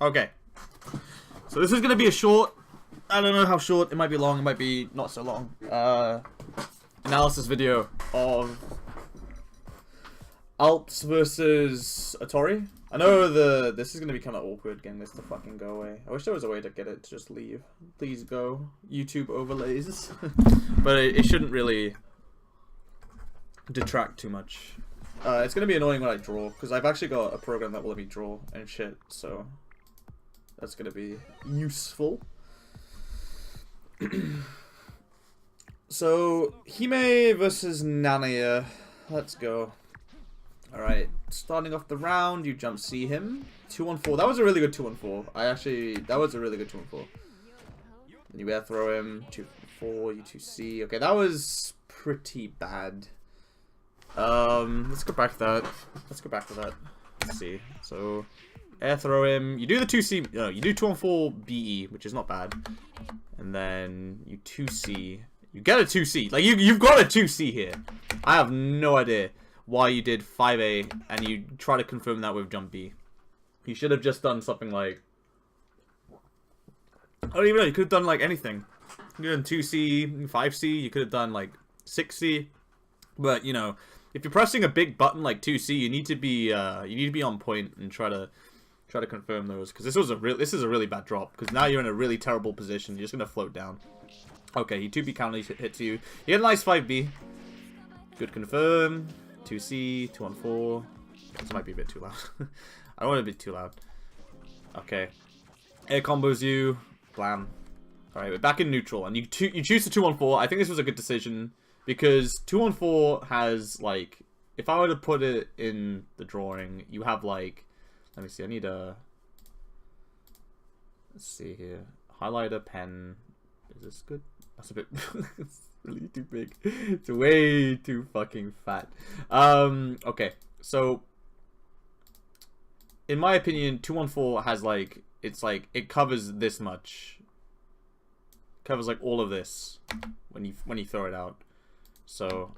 Okay. So this is going to be a short, I don't know how short, it might be long, it might be not so long, analysis video of Alps versus Otori. I know this is going to be kind of awkward getting this to fucking go away. I wish there was a way to get it to just leave. Please go. YouTube overlays. But it shouldn't really detract too much. It's going to be annoying when I draw, because I've actually got a program that will let me draw and shit, so that's going to be useful. So, Hime versus Nanaya. Let's go. Alright, starting off the round, you jump C him. 2-on-4. That was a really good 2-on-4. That was a really good 2-on-4. And you air throw him. 2-4, you 2C. Okay, that was pretty bad. Let's go back to that. Let's see. So, air throw him. You do the 2C. No, you do 2-on-4 BE, which is not bad. And then you 2C. You get a 2C. Like, you've got a 2C here. I have no idea why you did 5A and you try to confirm that with jump B. You should have just done something like, I don't even know, you could have done like anything. You could have done 2C, 5C, you could have done like 6C. But, you know, if you're pressing a big button like 2C, you need to be on point and try to confirm those, because this is a really bad drop, because now you're in a really terrible position. You're just going to float down. Okay, he 2B counter hits you. You get a nice 5B. Good confirm. 2C, 2-on-4. This might be a bit too loud. I don't want it to be too loud. Okay. Air combos you. Blam. Alright, we're back in neutral. And you choose the 2-on-4. I think this was a good decision, because 2-on-4 has, like, if I were to put it in the drawing, you have, like, let me see, I need a, let's see here. Highlighter, pen. Is this good? That's a bit, it's really too big. It's way too fucking fat. Okay, so in my opinion, 2-on-4 has like, it's like, it covers this much. It covers like all of this when you throw it out. So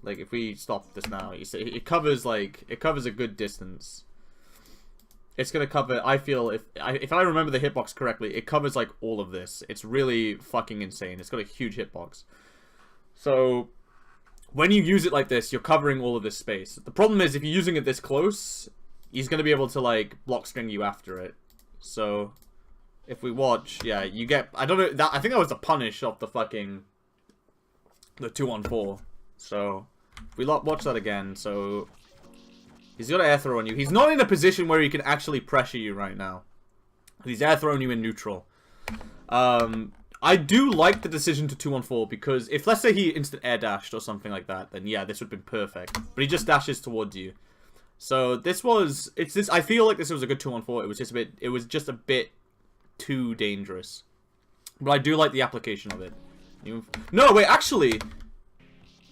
like if we stop this now, you see it covers a good distance. It's gonna cover, I feel, if I remember the hitbox correctly, it covers like all of this. It's really fucking insane. It's got a huge hitbox. So when you use it like this, you're covering all of this space. The problem is, if you're using it this close, he's gonna be able to like block string you after it. So if we watch, yeah, you get, I don't know, I think that was the punish of the 2-on-4. So if we watch that again, so he's got an air throw on you. He's not in a position where he can actually pressure you right now. He's air throwing you in neutral. I do like the decision to 2-on-4, because if, let's say, he instant air dashed or something like that, then yeah, this would have been perfect. But he just dashes towards you. So I feel like this was a good 2-on-4. It was just a bit too dangerous. But I do like the application of it. No, wait, actually.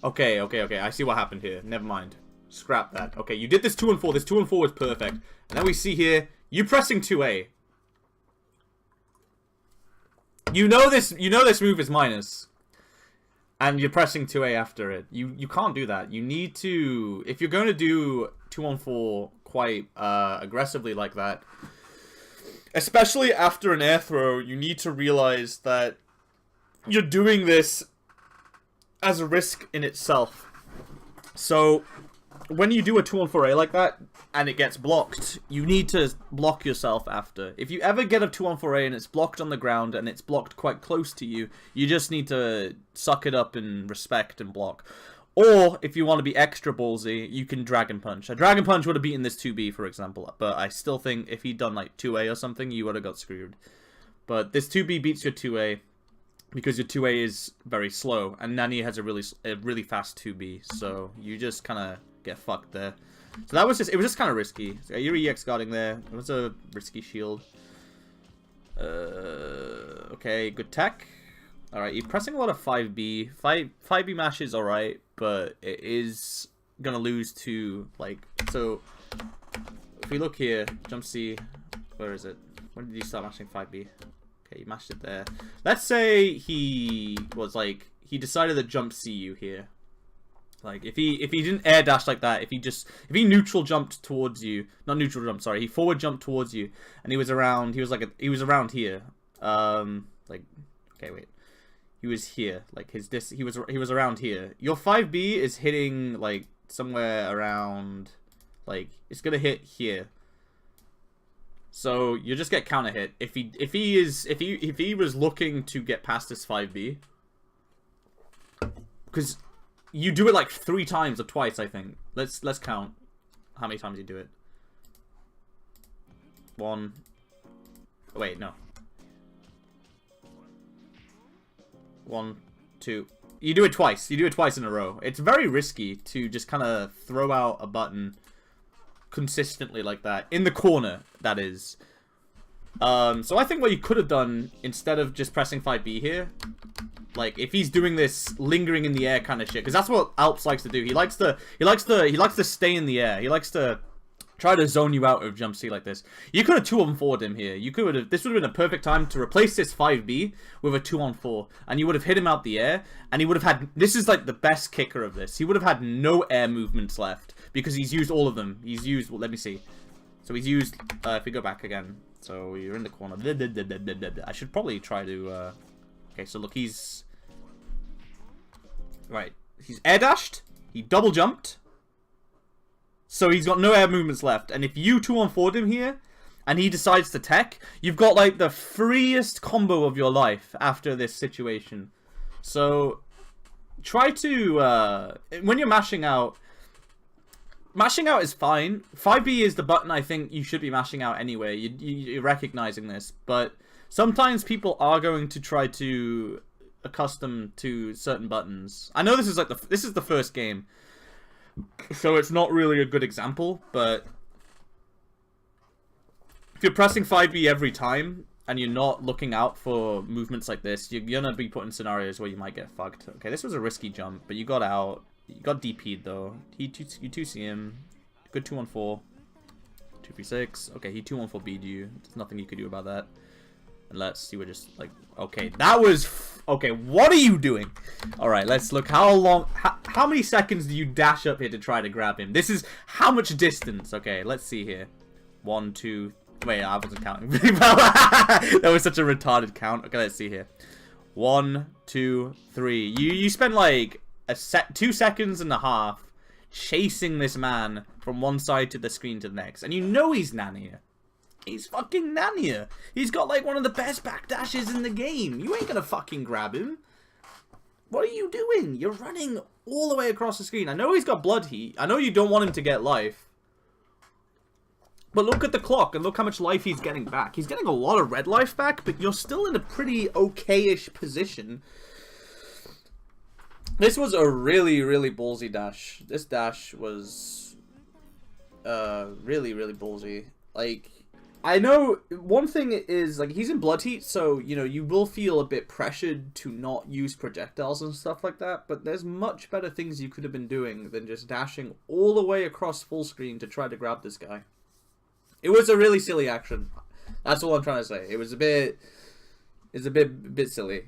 Okay. I see what happened here. Never mind. Scrap that. Okay, you did this 2-on-4. This 2-on-4 was perfect. And then we see here, you pressing 2A. You know this move is minus. And you're pressing 2A after it. You can't do that. You need to, if you're going to do 2-on-4 quite aggressively like that, especially after an air throw, you need to realize that you're doing this as a risk in itself. So when you do a 2-on-4A like that and it gets blocked, you need to block yourself after. If you ever get a 2-on-4A and it's blocked on the ground and it's blocked quite close to you, you just need to suck it up and respect and block. Or if you want to be extra ballsy, you can Dragon Punch. A Dragon Punch would have beaten this 2B, for example, but I still think if he'd done like 2A or something, you would have got screwed. But this 2B beats your 2A because your 2A is very slow, and Nani has a really fast 2B, so you just kind of get fucked there. So that was just, it was just kind of risky. So you're EX guarding there. It was a risky shield. Okay, good tech. Alright, you're pressing a lot of 5B. 5B mash is alright, but it is gonna lose to, like, so if we look here, jump C, where is it? When did you start mashing 5B? Okay, you mashed it there. Let's say he was like, he decided to jump C you here. Like if he didn't air dash like that, if he neutral jumped towards you, not neutral jump, sorry, he forward jumped towards you, and he was around around here. Like, okay, wait. He was here, like he was around here. Your 5B is hitting like somewhere around, like it's gonna hit here. So you just get counter hit if he was looking to get past this 5B, because you do it like 3 times or twice, I think. Let's count how many times you do it. 1. Wait, no. 1, 2. You do it twice. You do it twice in a row. It's very risky to just kind of throw out a button consistently like that. In the corner, that is. So I think what you could have done, instead of just pressing 5B here, like if he's doing this lingering in the air kind of shit, because that's what Alps likes to do. He likes to stay in the air. He likes to try to zone you out of jump C like this. You could have 2-on-4'd him here. You could have. This would have been a perfect time to replace this 5B with a 2-on-4, and you would have hit him out the air, and he would have had. This is like the best kicker of this. He would have had no air movements left because he's used all of them. He's used. Well, let me see. So he's used. If we go back again. So you're in the corner. I should probably try to. Okay, so look, he's right. He's air dashed. He double jumped. So he's got no air movements left. And if you 2-on-4'd him here, and he decides to tech, you've got like the freest combo of your life after this situation. So try to when you're mashing out is fine. 5B is the button I think you should be mashing out anyway. You're recognizing this, but sometimes people are going to try to accustom to certain buttons. I know this is like this is the first game, so it's not really a good example, but if you're pressing 5B every time and you're not looking out for movements like this, you're gonna be put in scenarios where you might get fucked. Okay, this was a risky jump, but you got out. You got DP'd though. You 2C him. Good 2-on-4. 2v6. Okay, he 2-on-4B'd you. There's nothing you could do about that. Unless you were just like, okay, that was okay. What are you doing? All right, let's look. How long? How many seconds do you dash up here to try to grab him? This is how much distance. Okay, let's see here. 1, 2. Wait, I wasn't counting. That was such a retarded count. Okay, let's see here. 1, 2, 3. You spend like 2 seconds and a half chasing this man from one side to the screen to the next, and you know he's Nania. He's fucking Nania. He's got like one of the best backdashes in the game. You ain't gonna fucking grab him. What are you doing? You're running all the way across the screen. I know he's got blood heat. I know you don't want him to get life. But look at the clock and look how much life he's getting back. He's getting a lot of red life back, but you're still in a pretty okay-ish position. This was a really, really ballsy dash. This dash was really, really ballsy. Like, I know one thing is, like, he's in blood heat, so, you know, you will feel a bit pressured to not use projectiles and stuff like that, but there's much better things you could have been doing than just dashing all the way across full screen to try to grab this guy. It was a really silly action. That's all I'm trying to say. It was a bit silly.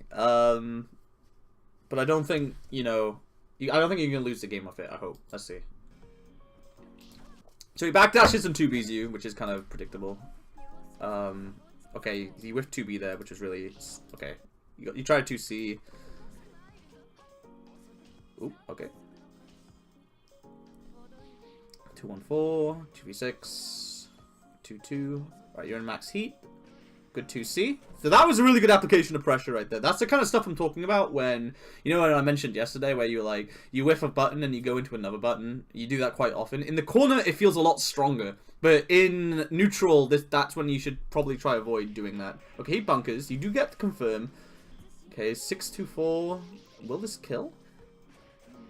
But I don't think, you know, I don't think you're going to lose the game off it, I hope. Let's see. So he backdashes and 2Bs you, which is kind of predictable. Okay, he whiffed 2B there, which was really... Okay. You tried 2C. Ooh, okay. 2-1-4, 2v6, 2-2. Alright, you're in max heat. Good 2C. So that was a really good application of pressure right there. That's the kind of stuff I'm talking about when, you know what I mentioned yesterday, where you're like, you whiff a button and you go into another button. You do that quite often. In the corner, it feels a lot stronger. But in neutral, that's when you should probably try avoid doing that. Okay, bunkers. You do get to confirm. Okay, 6-2-4. Will this kill?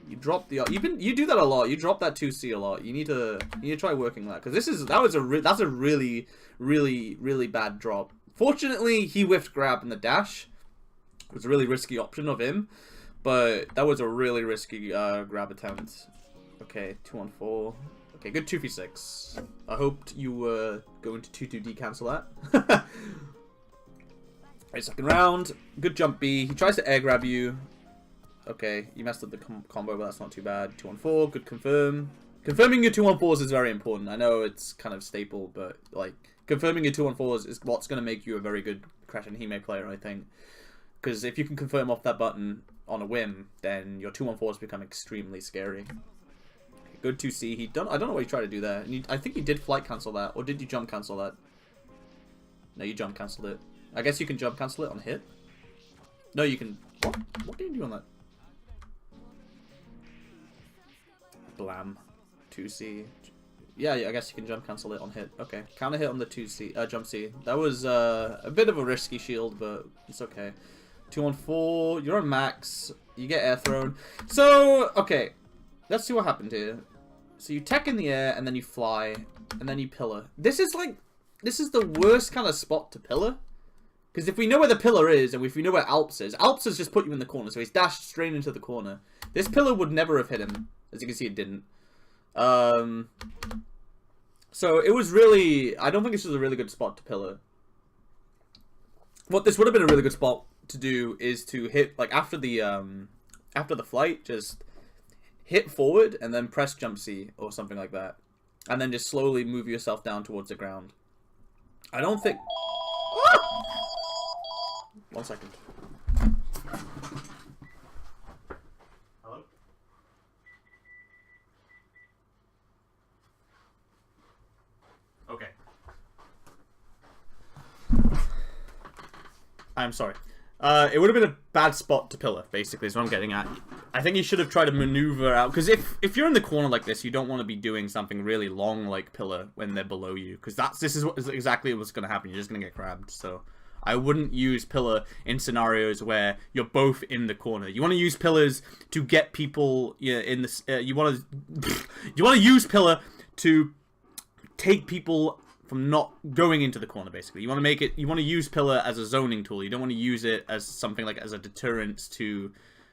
You drop the... You do that a lot. You drop that 2C a lot. You need to try working that. Because that's a really, really, really bad drop. Fortunately, he whiffed grab in the dash. It was a really risky option of him. But that was a really risky grab attempt. Okay, 2-on-4. Okay, good 2v6. I hoped you were going to 2-2 cancel that. Right, second round. Good jump B. He tries to air grab you. Okay, you messed up the combo, but that's not too bad. 2-on-4, good confirm. Confirming your 2-on-4s is very important. I know it's kind of staple, but like confirming your 2-on-4s is what's going to make you a very good Crash and Hime player, I think. Because if you can confirm off that button on a whim, then your 2-on-4s become extremely scary. Good 2C. I don't know what he tried to do there. And I think he did flight cancel that, or did you jump cancel that? No, you jump canceled it. I guess you can jump cancel it on hit. No, you can. What? What can you do on that? Blam. 2C. Yeah, I guess you can jump cancel it on hit. Okay. Counter hit on the 2C, jump C. That was a bit of a risky shield, but it's okay. 2-on-4. You're on max. You get air thrown. So, okay. Let's see what happened here. So you tech in the air, and then you fly, and then you pillar. This is the worst kind of spot to pillar. Because if we know where the pillar is, and if we know where Alps has just put you in the corner, so he's dashed straight into the corner. This pillar would never have hit him. As you can see, it didn't. So it was really... I don't think this was a really good spot to pillar. What this would have been a really good spot to do is to hit, like, after the flight, just hit forward and then press jump C or something like that. And then just slowly move yourself down towards the ground. I don't think... Ah! 1 second. Hello? Okay. I'm sorry. It would have been a bad spot to pillar, basically, is what I'm getting at. I think you should have tried to maneuver out, because if you're in the corner like this, you don't want to be doing something really long like pillar when they're below you, because this is exactly what's going to happen. You're just going to get grabbed. So I wouldn't use pillar in scenarios where you're both in the corner. You want to use pillars to get people in this. You want to use pillar to take people from not going into the corner, basically. You want to use pillar as a zoning tool. You don't want to use it as something like as a deterrent to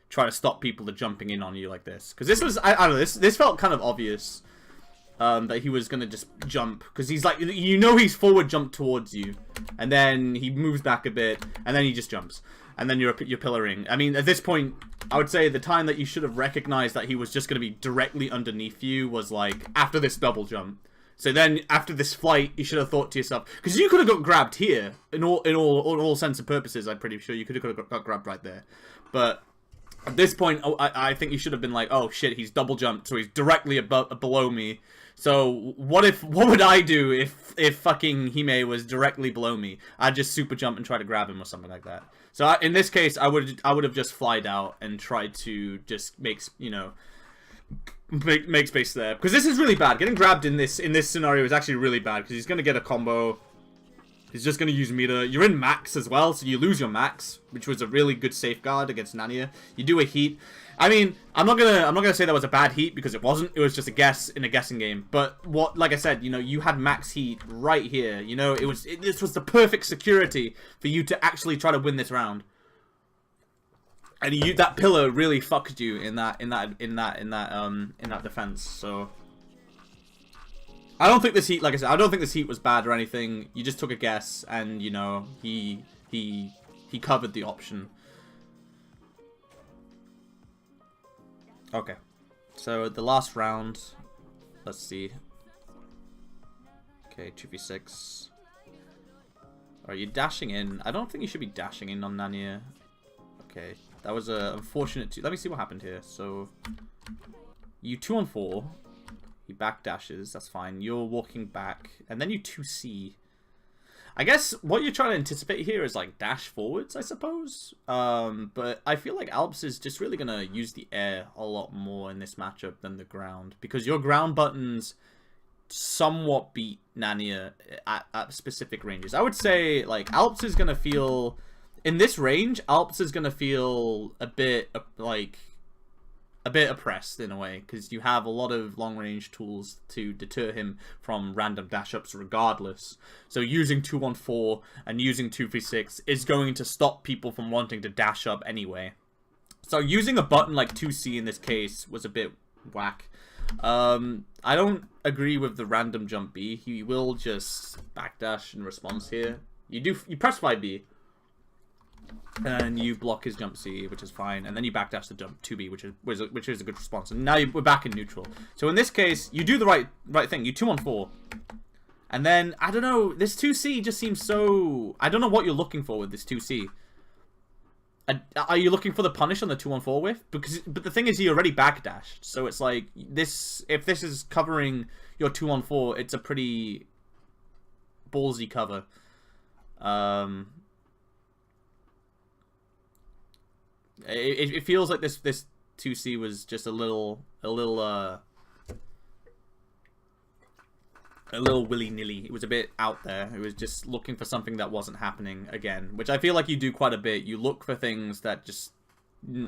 try to stop people to jumping in on you like this. Because this was, I don't know, this felt kind of obvious that he was going to just jump. Because he's like, you know, he's forward jumped towards you. And then he moves back a bit, and then he just jumps. And then you're pillaring. I mean, at this point, I would say the time that you should have recognized that he was just going to be directly underneath you was like after this double jump. So then, after this flight, you should have thought to yourself, because you could have got grabbed here, in all sense and purposes. I'm pretty sure you could have got grabbed right there. But at this point, I think you should have been like, oh shit, he's double jumped, so he's directly below me. So what would I do if fucking Hime was directly below me? I'd just super jump and try to grab him or something like that. So in this case, I would have just flied out and tried to just make space there, because this is really bad. Getting grabbed in this scenario is actually really bad, because he's gonna get a combo. He's just gonna use meter. You're in max as well, so you lose your max, which was a really good safeguard against Nania. You do a heat. I mean, I'm not gonna say that was a bad heat, because it wasn't. It was just a guess in a guessing game. But like I said, you know, you had max heat right here. You know, this was the perfect security for you to actually try to win this round. And that pillar really fucked you in that defense. So I don't think this heat, like I said, I don't think this heat was bad or anything. You just took a guess, and you know he covered the option. Okay, so the last round. Let's see. Okay, 2v6. Are you dashing in? I don't think you should be dashing in on Nania. Okay. That was a unfortunate... Let me see what happened here. So, you 2-on-4. He back dashes. That's fine. You're walking back. And then you 2C. I guess what you're trying to anticipate here is, like, dash forwards, I suppose. But I feel like Alps is just really going to use the air a lot more in this matchup than the ground. Because your ground buttons somewhat beat Nania at specific ranges. I would say, like, Alps is going to feel... In this range, Alps is going to feel a bit, oppressed in a way, because you have a lot of long-range tools to deter him from random dash-ups regardless. So using 2-on-4 and using 2v6 is going to stop people from wanting to dash up anyway. So using a button like 2C in this case was a bit whack. I don't agree with the random jump B. He will just backdash in response here. You press 5B. and you block his jump C, which is fine, and then you backdash the jump 2B, which is a good response. And now we're back in neutral. So in this case, you do the right thing. You 2-on-4, and then I don't know. This 2C just seems so. I don't know what you're looking for with this 2C. Are you looking for the punish on the 2-on-4 whiff? But the thing is, he already backdashed, so it's like this. If this is covering your 2-on-4, it's a pretty ballsy cover. It feels like this 2C was just a little willy-nilly. It was a bit out there. It was just looking for something that wasn't happening again, which I feel like you do quite a bit. You look for things that just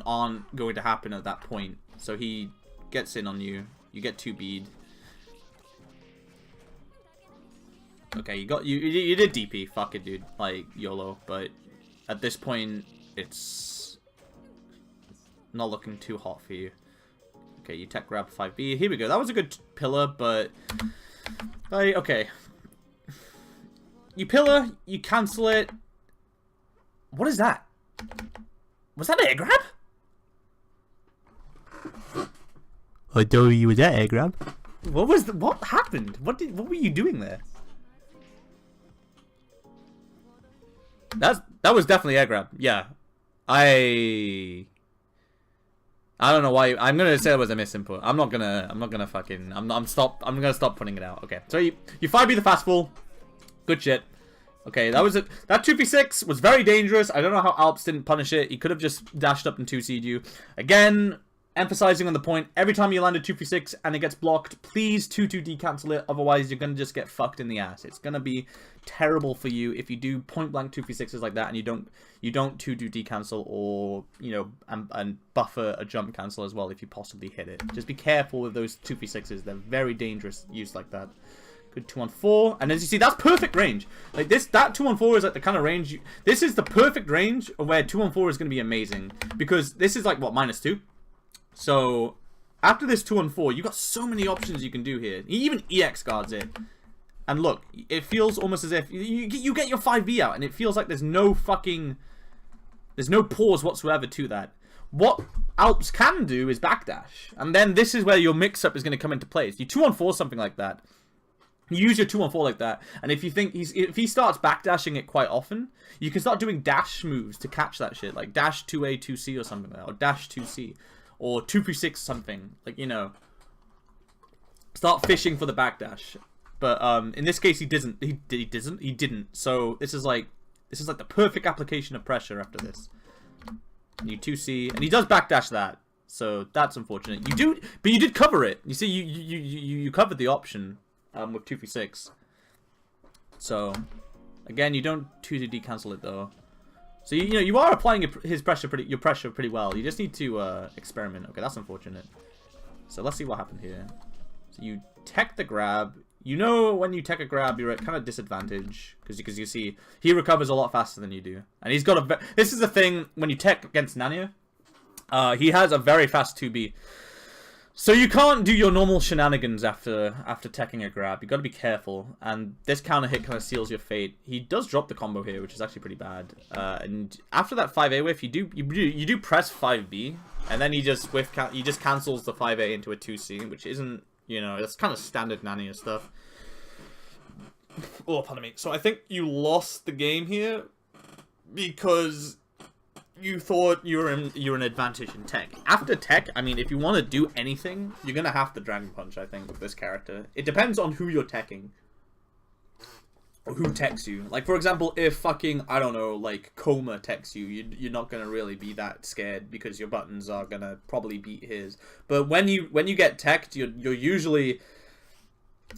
aren't going to happen at that point. So he gets in on you. You get 2B'd. Okay, you did DP. Fuck it, dude. Like, YOLO. But at this point, it's not looking too hot for you. Okay, you tech grab 5B. Here we go. That was a good pillar, but okay. You pillar, you cancel it. What is that? Was that an air grab? Otori, was that air grab? What happened? What were you doing there? That was definitely air grab. Yeah. I don't know why. I'm gonna say it was a misinput. I'm gonna fucking. I'm gonna stop putting it out. Okay. So you 5B the fastball. Good shit. Okay, that 2v6 was very dangerous. I don't know how Alps didn't punish it. He could have just dashed up and 2C'd you. Again, emphasizing on the point. Every time you land a 2v6 and it gets blocked, please 2-2D cancel it. Otherwise, you're gonna just get fucked in the ass. It's gonna be terrible for you if you do point blank 2v6s like that and you don't 2-2D cancel or and buffer a jump cancel as well if you possibly hit it. Just be careful with those 2v6s. They're very dangerous used like that. Good 2-on-4, and as you see, that's perfect range. Like that 2-on-4 is like the kind of range. This is the perfect range of where 2-on-4 is going to be amazing because this is like what -2. So after this 2-on-4, you got so many options you can do here. He even EX guards it, and look, it feels almost as if you get your 5B out, and it feels like there's no pause whatsoever to that. What Alps can do is backdash, and then this is where your mix-up is going to come into place. You 2-on-4 something like that. You use your 2-on-4 like that, and if he starts backdashing it quite often, you can start doing dash moves to catch that shit, like dash 2A 2C or something like that, or dash 2C, or 2p6 something, like start fishing for the backdash. But in this case, he didn't. So this is like the perfect application of pressure after this. And you 2C, and he does backdash that, so that's unfortunate. But you did cover it. You see, you covered the option. With 2v6. So again, you don't 2D cancel it though. So you are applying your pressure pretty well. You just need to experiment. Okay, that's unfortunate. So let's see what happened here. So you tech the grab. When you tech a grab, you're at kind of disadvantage because you see he recovers a lot faster than you do, and he's got this is the thing when you tech against Nanya. He has a very fast 2B. So you can't do your normal shenanigans after teching a grab. You got to be careful, and this counter hit kind of seals your fate. He does drop the combo here, which is actually pretty bad. And after that 5A whiff, you do press 5B, and then he just cancels the 5A into a 2C, which isn't that's kind of standard Nania stuff. Oh, pardon me. So I think you lost the game here because you thought you were an advantage in tech. After tech, I mean, if you want to do anything, you're gonna have to Dragon Punch, I think, with this character. It depends on who you're teching. Or who techs you. Like, for example, if fucking, I don't know, like, Coma techs you, you're not gonna really be that scared because your buttons are gonna probably beat his. But when you get teched, you're usually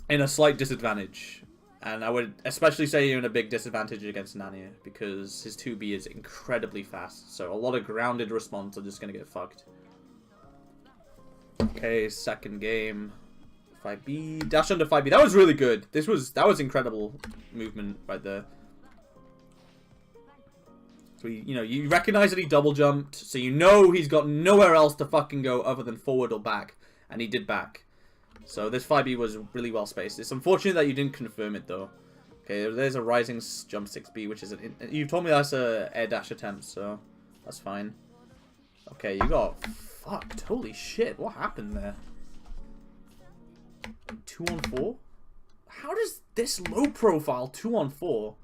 in a slight disadvantage. And I would especially say you're in a big disadvantage against Nania because his 2B is incredibly fast. So a lot of grounded response are just going to get fucked. Okay, second game. 5B. Dash under 5B. That was really good. That was incredible movement right there. So you recognize that he double jumped. So he's got nowhere else to fucking go other than forward or back. And he did back. So this 5B was really well spaced. It's unfortunate that you didn't confirm it though. Okay, there's a rising jump 6B, which is you told me that's a air dash attempt, so that's fine. Okay, you got fucked. Holy shit, what happened there? 2 on 4? How does this low profile 2 on 4?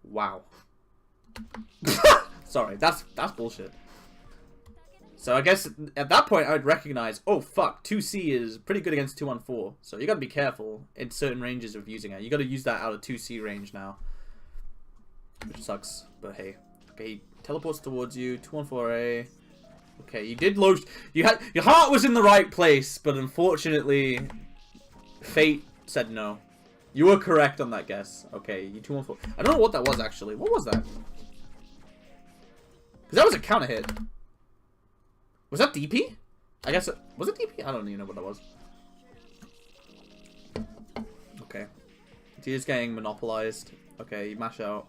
Wow. Sorry, that's bullshit. So I guess at that point I would recognize, oh fuck, 2C is pretty good against 2 on 4. So you gotta be careful in certain ranges of using it. You gotta use that out of 2C range now. Which sucks, but hey. Okay, he teleports towards you, 2 on 4A. Okay, you did low... your heart was in the right place, but unfortunately, fate said no. You were correct on that guess. Okay, you 2 on 4. I don't know what that was actually. What was that? Because that was a counter hit. Was that DP? I guess it... Was it DP? I don't even know what that was. Okay. He's getting monopolized. Okay, you mash out.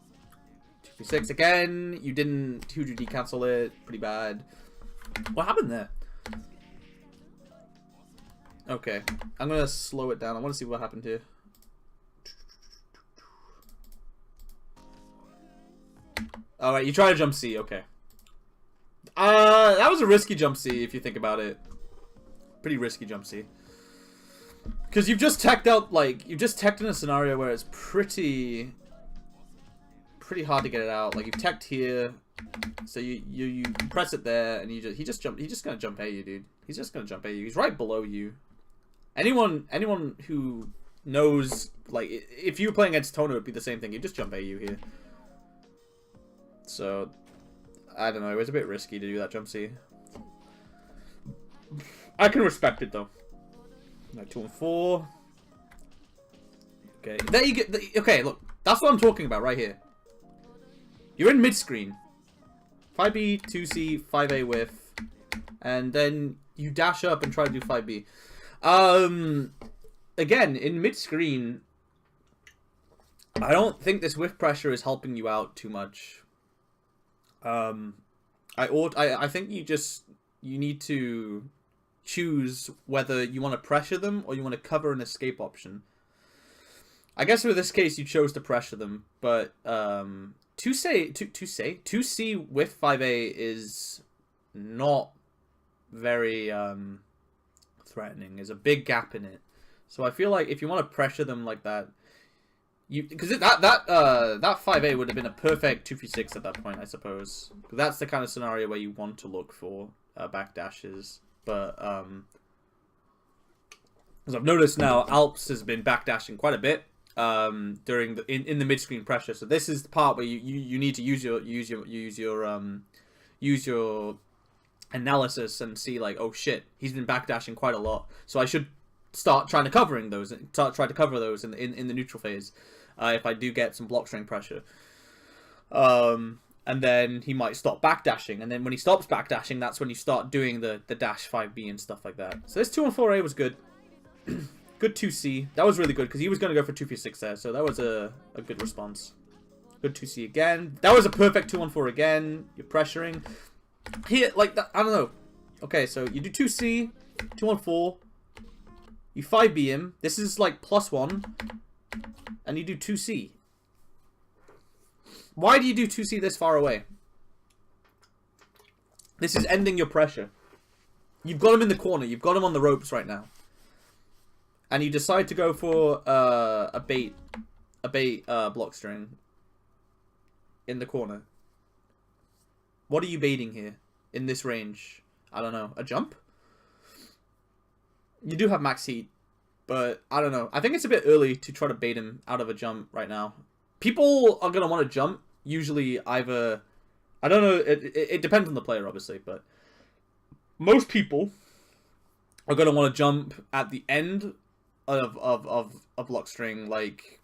2v6 again. You didn't 2D cancel it. Pretty bad. What happened there? Okay. I'm going to slow it down. I want to see what happened here. Alright, you try to jump C. Okay. That was a risky jump C if you think about it. Pretty risky jump C. Because you've just teched out, like, you've just teched in a scenario where it's pretty hard to get it out. Like, you've teched here, so you press it there, and he's just gonna jump at you, dude. He's just gonna jump at you. He's right below you. Anyone who knows, like, if you were playing against Tono, it'd be the same thing. He'd just jump at you here. So, I don't know. It was a bit risky to do that jump C. I can respect it though. Like 2 and 4. Okay, there you get. Okay, look, that's what I'm talking about right here. You're in mid screen. 5B, 2C, 5A whiff, and then you dash up and try to do 5B. Again, in mid screen, I don't think this whiff pressure is helping you out too much. I think you need to choose whether you want to pressure them or you want to cover an escape option. I guess for this case you chose to pressure them, but 2C with 5A is not very threatening. There's a big gap in it. So I feel like if you want to pressure them like that, because that 5A would have been a perfect 2v6 at that point, I suppose. That's the kind of scenario where you want to look for backdashes. But as I've noticed now, Alps has been backdashing quite a bit during in the mid screen pressure. So this is the part where you need to use your analysis and see like, oh shit, he's been backdashing quite a lot. So I should start trying to cover those in the neutral phase. If I do get some block string pressure. And then he might stop backdashing. And then when he stops backdashing, that's when you start doing the dash 5B and stuff like that. So this 2 and 4A was good. Good 2C. That was really good because he was going to go for 2v6 there. So that was a good response. Good 2C again. That was a perfect 2 on 4 again. You're pressuring. Here, like, that, I don't know. Okay, so you do 2C, 2 on 4. You 5B him. This is like +1. And you do 2C. Why do you do 2C this far away? This is ending your pressure. You've got him in the corner. You've got him on the ropes right now. And you decide to go for a bait block string in the corner. What are you baiting here in this range? I don't know. A jump? You do have max heat. But, I don't know. I think it's a bit early to try to bait him out of a jump right now. People are going to want to jump. Usually either... I don't know. It depends on the player, obviously. But most people are going to want to jump at the end of a block string. Like,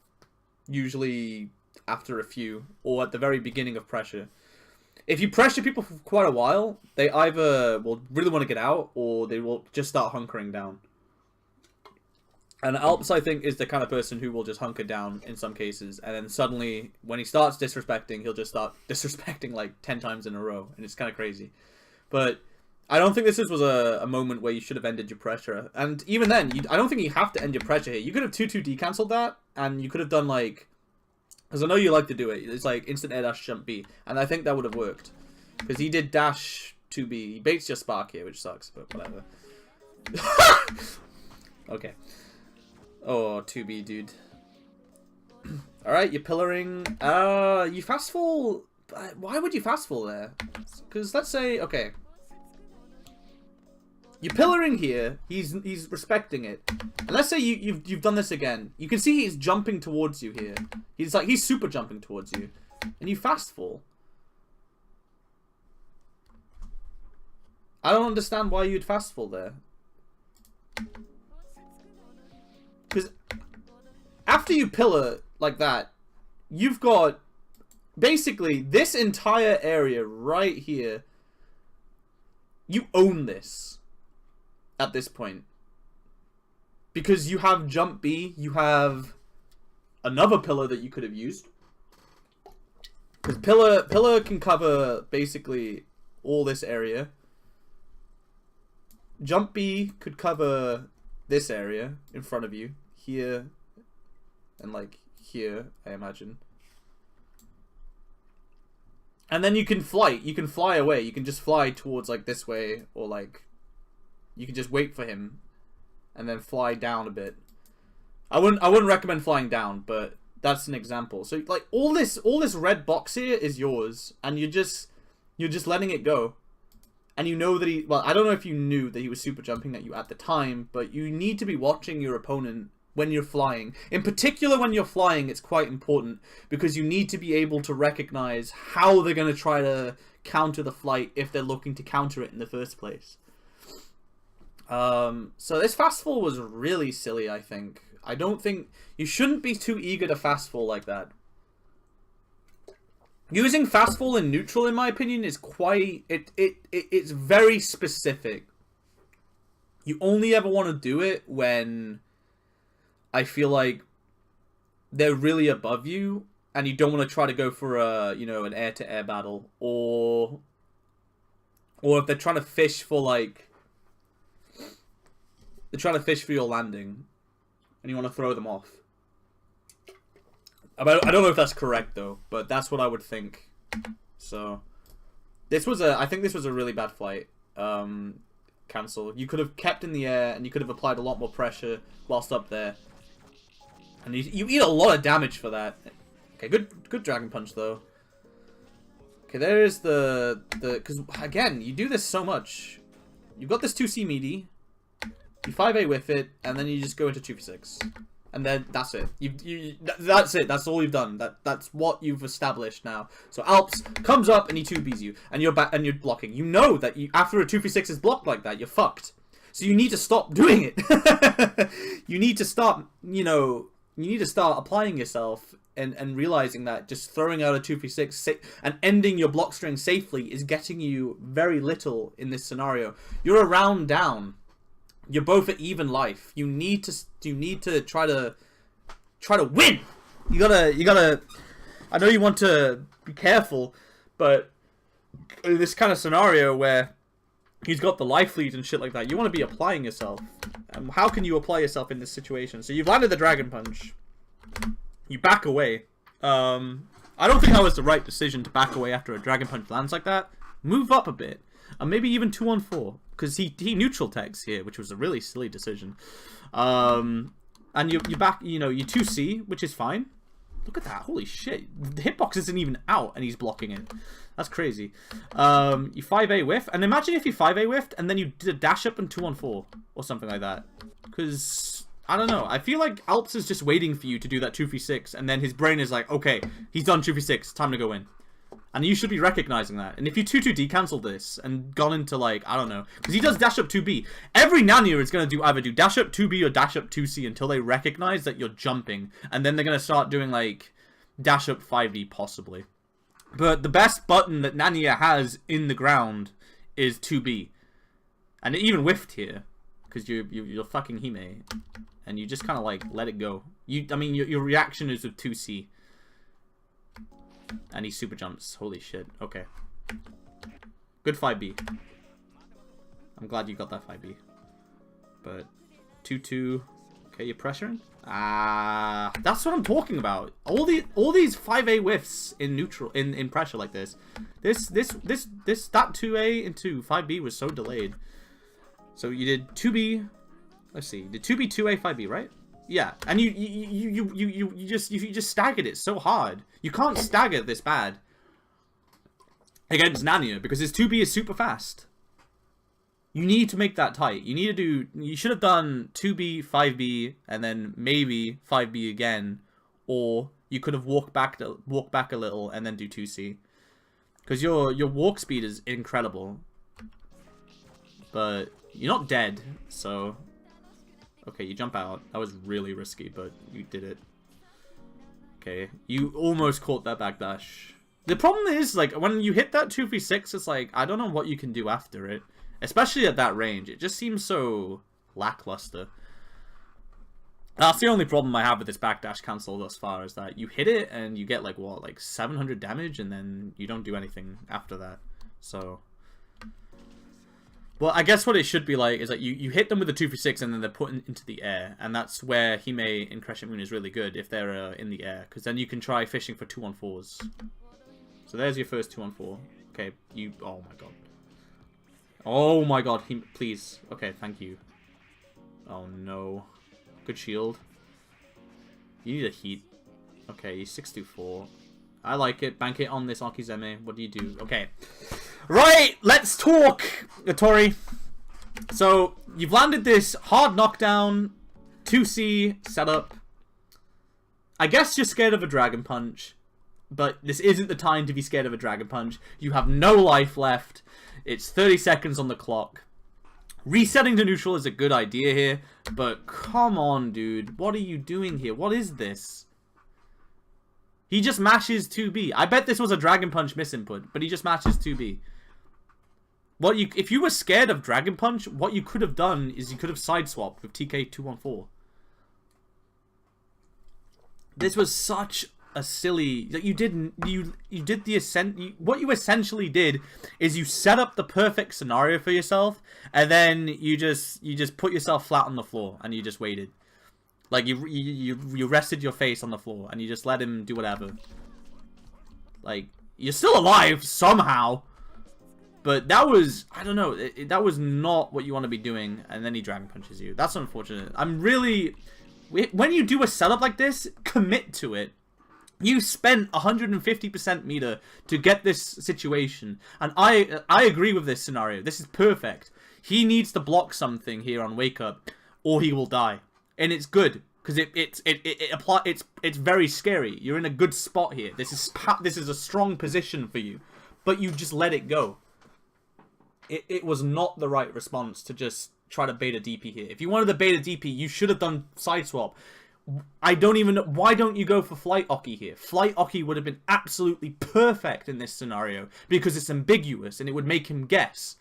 usually after a few. Or at the very beginning of pressure. If you pressure people for quite a while, they either will really want to get out. Or they will just start hunkering down. And Alps, I think, is the kind of person who will just hunker down in some cases. And then suddenly, when he starts disrespecting, he'll just start disrespecting like 10 times in a row. And it's kind of crazy. But I don't think this was a moment where you should have ended your pressure. And even then, I don't think you have to end your pressure here. You could have 2-2 decanceled that, and you could have done like... Because I know you like to do it. It's like instant air dash jump B. And I think that would have worked. Because he did dash 2B. He baits your spark here, which sucks, but whatever. Okay. Oh, 2B, dude. Alright, you're pillaring. You fast fall... Why would you fast fall there? Because let's say... Okay. You're pillaring here. He's respecting it. And let's say you've done this again. You can see he's jumping towards you here. He's super jumping towards you. And you fast fall. I don't understand why you'd fast fall there. Because after you pillar like that, you've got basically this entire area right here. You own this at this point. Because you have jump B, you have another pillar that you could have used. Because pillar can cover basically all this area. Jump B could cover this area in front of you. Here. And like here, I imagine. And then you can fly. You can fly away. You can just fly towards like this way. Or like... You can just wait for him. And then fly down a bit. I wouldn't recommend flying down, but that's an example. So like all this red box here is yours. And you're just letting it go. And you know that well, I don't know if you knew that he was super jumping at you at the time, but you need to be watching your opponent when you're flying. In particular, when you're flying, it's quite important because you need to be able to recognize how they're going to try to counter the flight if they're looking to counter it in the first place. So this fast fall was really silly, I think. I don't think... You shouldn't be too eager to fast fall like that. Using fast fall in neutral, in my opinion, is quite... It's very specific. You only ever want to do it when I feel like they're really above you and you don't want to try to go for a, you know, an air-to-air battle. Or if they're trying to fish for, like... They're trying to fish for your landing and you want to throw them off. I don't know if that's correct though, but that's what I would think. So I think this was a really bad flight. Cancel. You could have kept in the air and you could have applied a lot more pressure whilst up there. And you eat a lot of damage for that. Okay, good Dragon Punch though. Okay, there is because again, you do this so much. You've got this 2C meaty. You 5A with it, and then you just go into 2v6. And then that's it. That's it. That's all you've done. That's what you've established now. So Alps comes up and he 2Bs you, and you're back and you're blocking. You know that after a 2v6 is blocked like that, you're fucked. So you need to stop doing it. You need to start. You need to start applying yourself and realizing that just throwing out a 2v6 and ending your block string safely is getting you very little in this scenario. You're a round down. You're both at even life. You need to try to win. You gotta. I know you want to be careful, but in this kind of scenario where he's got the life lead and shit like that, you want to be applying yourself. And how can you apply yourself in this situation? So you've landed the Dragon Punch. You back away. I don't think that was the right decision to back away after a Dragon Punch lands like that. Move up a bit. And maybe even 2-on-4. Because he neutral techs here, which was a really silly decision. And you back, you 2C, which is fine. Look at that. Holy shit. The hitbox isn't even out and he's blocking it. That's crazy. You 5A whiff. And imagine if you 5A whiffed and then you did a dash up and 2-on-4. Or something like that. Because... I don't know. I feel like Alps is just waiting for you to do that 2v6, and then his brain is like, okay, he's done 2v6, time to go in. And you should be recognizing that. And if you 2-2 decancel this and gone into like, I don't know, because he does dash up 2B. Every Nanya is going to either do dash up 2B or dash up 2C until they recognize that you're jumping. And then they're going to start doing like dash up 5B possibly. But the best button that Nanya has in the ground is 2B. And it even whiffed here. Because you're fucking Hime. And you just kind of like let it go. I mean, your reaction is with 2C. And he super jumps. Holy shit. Okay. Good 5B. I'm glad you got that 5B. But 2-2. Okay, you're pressuring. Ah, that's what I'm talking about. All these 5A whiffs in neutral in pressure like this. That 2A into 5B was so delayed. So you did 2B. Let's see. You did 2B, 2A, 5B, right? Yeah. And you just staggered it so hard. You can't stagger this bad against Nania because his 2B is super fast. You need to make that tight. You need to do. You should have done 2B, 5B, and then maybe 5B again, or you could have walked back a little and then do 2C, because your walk speed is incredible. But you're not dead, so okay. You jump out. That was really risky, but you did it. Okay, you almost caught that backdash. The problem is, like, when you hit that 2v6, it's like I don't know what you can do after it. Especially at that range. It just seems so lackluster. That's the only problem I have with this backdash cancel thus far, is that you hit it and you get like, what, like 700 damage and then you don't do anything after that. So, well, I guess what it should be like is that you hit them with the 2v6 and then they're put into the air. And that's where Hime in Crescent Moon is really good, if they're in the air. Because then you can try fishing for 2-on-4s. So there's your first 2-on-4. Okay, oh my god. Oh my god, please. Okay, thank you. Oh no. Good shield. You need a heat. Okay, 624. I like it. Bank it on this Akizeme. What do you do? Okay. Right, let's talk, Otori. So, you've landed this hard knockdown, 2C setup. I guess you're scared of a Dragon Punch, but this isn't the time to be scared of a Dragon Punch. You have no life left. It's 30 seconds on the clock. Resetting to neutral is a good idea here, but come on, dude. What are you doing here? What is this? He just mashes 2B. I bet this was a Dragon Punch misinput, but he just mashes 2B. If you were scared of Dragon Punch, what you could have done is you could have sideswapped with TK 2-on-4. This was such a silly that what you essentially did is you set up the perfect scenario for yourself, and then you just put yourself flat on the floor and you just waited. Like you rested your face on the floor and you just let him do whatever. Like, you're still alive somehow, but that was, I don't know, that was not what you want to be doing, and then he Dragon Punches you. That's unfortunate. When you do a setup like this, commit to it. You spent 150% meter to get this situation, and I agree with this scenario. This is perfect. He needs to block something here on Wake Up, or he will die, and it's good because it's very scary. You're in a good spot here. This is a strong position for you, but you just let it go. It was not the right response to just try to bait a DP here. If you wanted to bait a DP, you should have done side swap. I don't even know. Why don't you go for Flight Oki here? Flight Oki would have been absolutely perfect in this scenario because it's ambiguous and it would make him guess.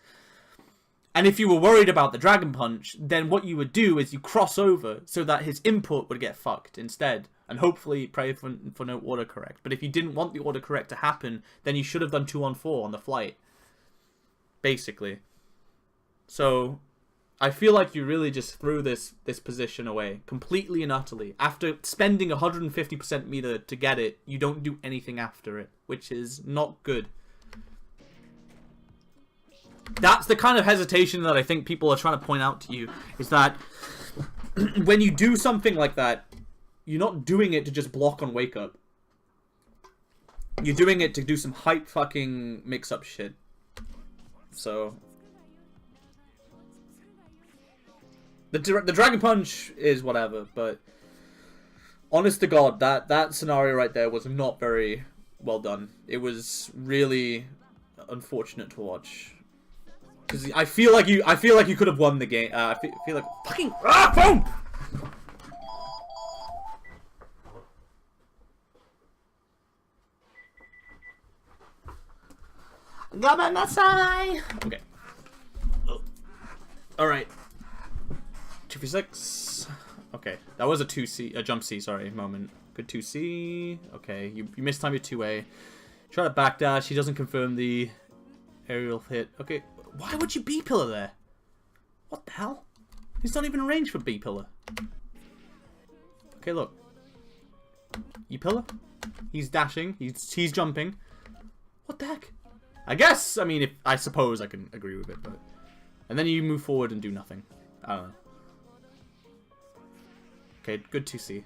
And if you were worried about the Dragon Punch, then what you would do is you cross over so that his input would get fucked instead. And hopefully pray for no autocorrect. But if you didn't want the autocorrect to happen, then you should have done 2-on-4 on the flight. Basically. So I feel like you really just threw this position away completely and utterly. After spending 150% meter to get it, you don't do anything after it, which is not good. That's the kind of hesitation that I think people are trying to point out to you, is that when you do something like that, you're not doing it to just block on Wake Up. You're doing it to do some hype fucking mix-up shit. So the Dragon Punch is whatever, but honest to God, that scenario right there was not very well done. It was really unfortunate to watch. Because I feel like you could have won the game. I feel like fucking boom. Okay. All right. 2v6. Okay, that was a jump C. Sorry, moment. Good 2C. Okay, you mistime your 2A. Try to backdash. He doesn't confirm the aerial hit. Okay. Why would you B pillar there? What the hell? He's not even in range for B pillar. Okay, look. E pillar. He's dashing. He's jumping. What the heck? I guess. I mean, I suppose I can agree with it, but and then you move forward and do nothing. I don't know. Okay, good 2C.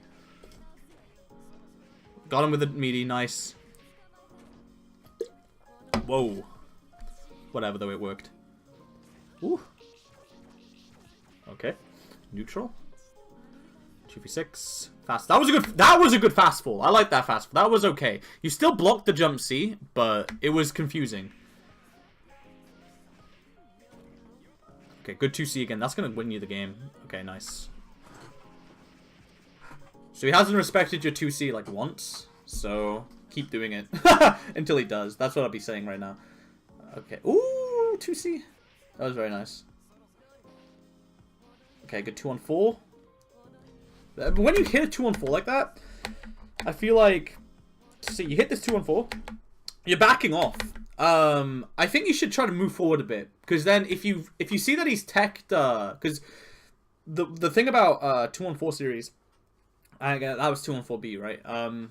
Got him with the meaty. Nice. Whoa. Whatever, though, it worked. Ooh. Okay. Neutral. 2v6. Fast. That was a good fast fall. I like that fast fall. That was okay. You still blocked the jump C, but it was confusing. Okay, good 2C again. That's gonna win you the game. Okay, nice. So he hasn't respected your 2C like once. So keep doing it until he does. That's what I'll be saying right now. Okay. Ooh, 2C. That was very nice. Okay, good 2-on-4. When you hit a 2-on-4 like that, I feel like, see, you hit this 2-on-4, you're backing off. I think you should try to move forward a bit, because then if you see that he's teched, because the thing about 2-on-4 series, that was 2-on-4B, right? The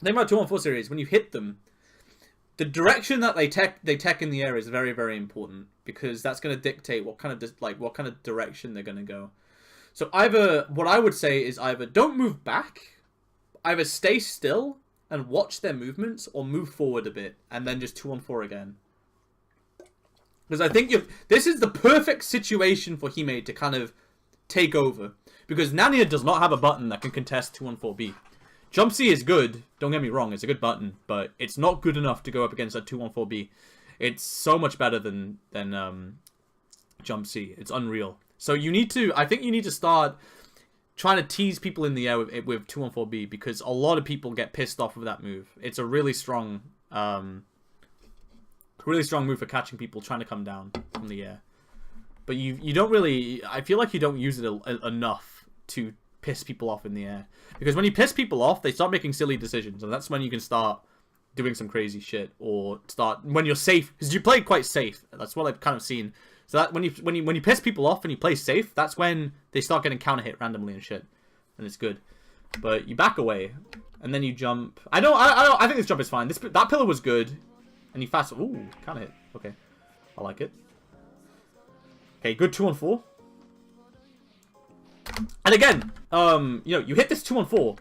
thing about 2-on-4 series, when you hit them, the direction that they tech in the air is very, very important, because that's going to dictate what kind of direction they're going to go. So what I would say is either don't move back, either stay still and watch their movements, or move forward a bit and then just 2-on-4 again. Because I think this is the perfect situation for Hime to kind of take over, because Nania does not have a button that can contest 2-on-4B. Jump C is good, don't get me wrong, it's a good button, but it's not good enough to go up against a 2-on-4B. It's so much better than Jump C. It's unreal. So I think you need to start trying to tease people in the air with 2-on-4B, because a lot of people get pissed off with that move. It's a really strong move for catching people trying to come down from the air. But you don't really, I feel like you don't use it enough to piss people off in the air. Because when you piss people off, they start making silly decisions, and that's when you can start doing some crazy shit, or start when you're safe, because you play quite safe. That's what I've kind of seen. So that when you piss people off and you play safe, that's when they start getting counter hit randomly and shit, and it's good. But you back away, and then you jump. I think this jump is fine. That pillar was good, and you fast. Ooh, counter hit. Okay, I like it. Okay, good 2-on-4. And again, you hit this 2-on-4,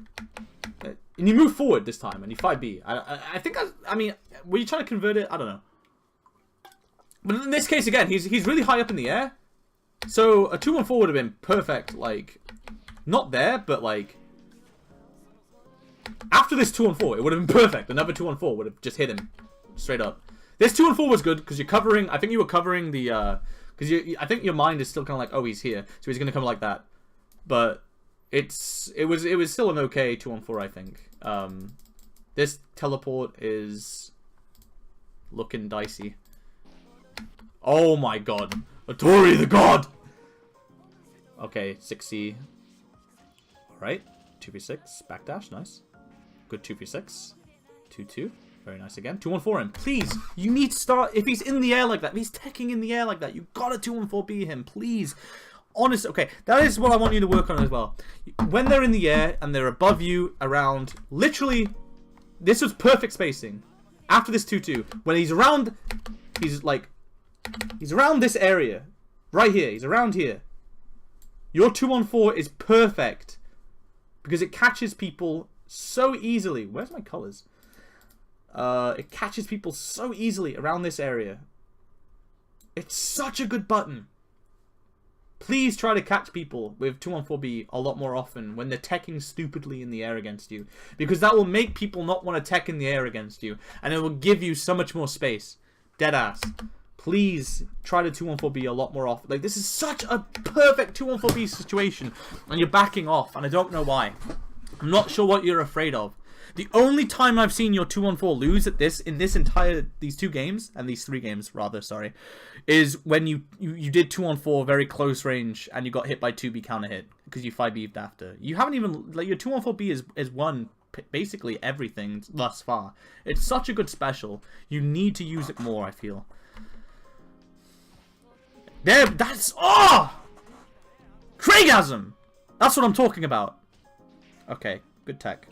and you move forward this time, and you 5B. I think I mean, were you trying to convert it? I don't know. But in this case, again, he's really high up in the air, so a 2-on-4 would have been perfect. Like, not there, but like after this 2-on-4, it would have been perfect. Another 2-on-4 would have just hit him straight up. This 2-on-4 was good because you're covering. I think you were covering the because I think your mind is still kind of like, oh, he's here, so he's gonna come like that. But it was still an okay 2-on-4, I think. This teleport is looking dicey. Oh my god. Otori the god! Okay, 6C. Alright. 2v6. Backdash. Nice. Good 2v6. 2-2. Very nice again. 2-on-4 him. Please. You need to start. If he's in the air like that, if he's teching in the air like that, you gotta 2-on-4B him. Please. Honest. Okay, that is what I want you to work on as well. When they're in the air and they're above you around, literally, this was perfect spacing. After this 2-2, when he's around, he's around this area, right here. He's around here. Your 2-on-4 is perfect because it catches people so easily. Where's my colors? It catches people so easily around this area. It's such a good button. Please try to catch people with 2-on-4B a lot more often when they're teching stupidly in the air against you. Because that will make people not want to tech in the air against you. And it will give you so much more space. Deadass. Please try to 2-on-4B a lot more often. Like, this is such a perfect 2-on-4B situation. And you're backing off. And I don't know why. I'm not sure what you're afraid of. The only time I've seen your 2-on-4 lose at these 2 games, and these 3 games rather, sorry, is when you did 2-on-4 very close range and you got hit by 2B counter hit because you 5B'd after. You haven't even, like, your 2-on-4B is won basically everything thus far. It's such a good special. You need to use it more, I feel. There, that's... Oh! Craigasm! That's what I'm talking about. Okay, good tech.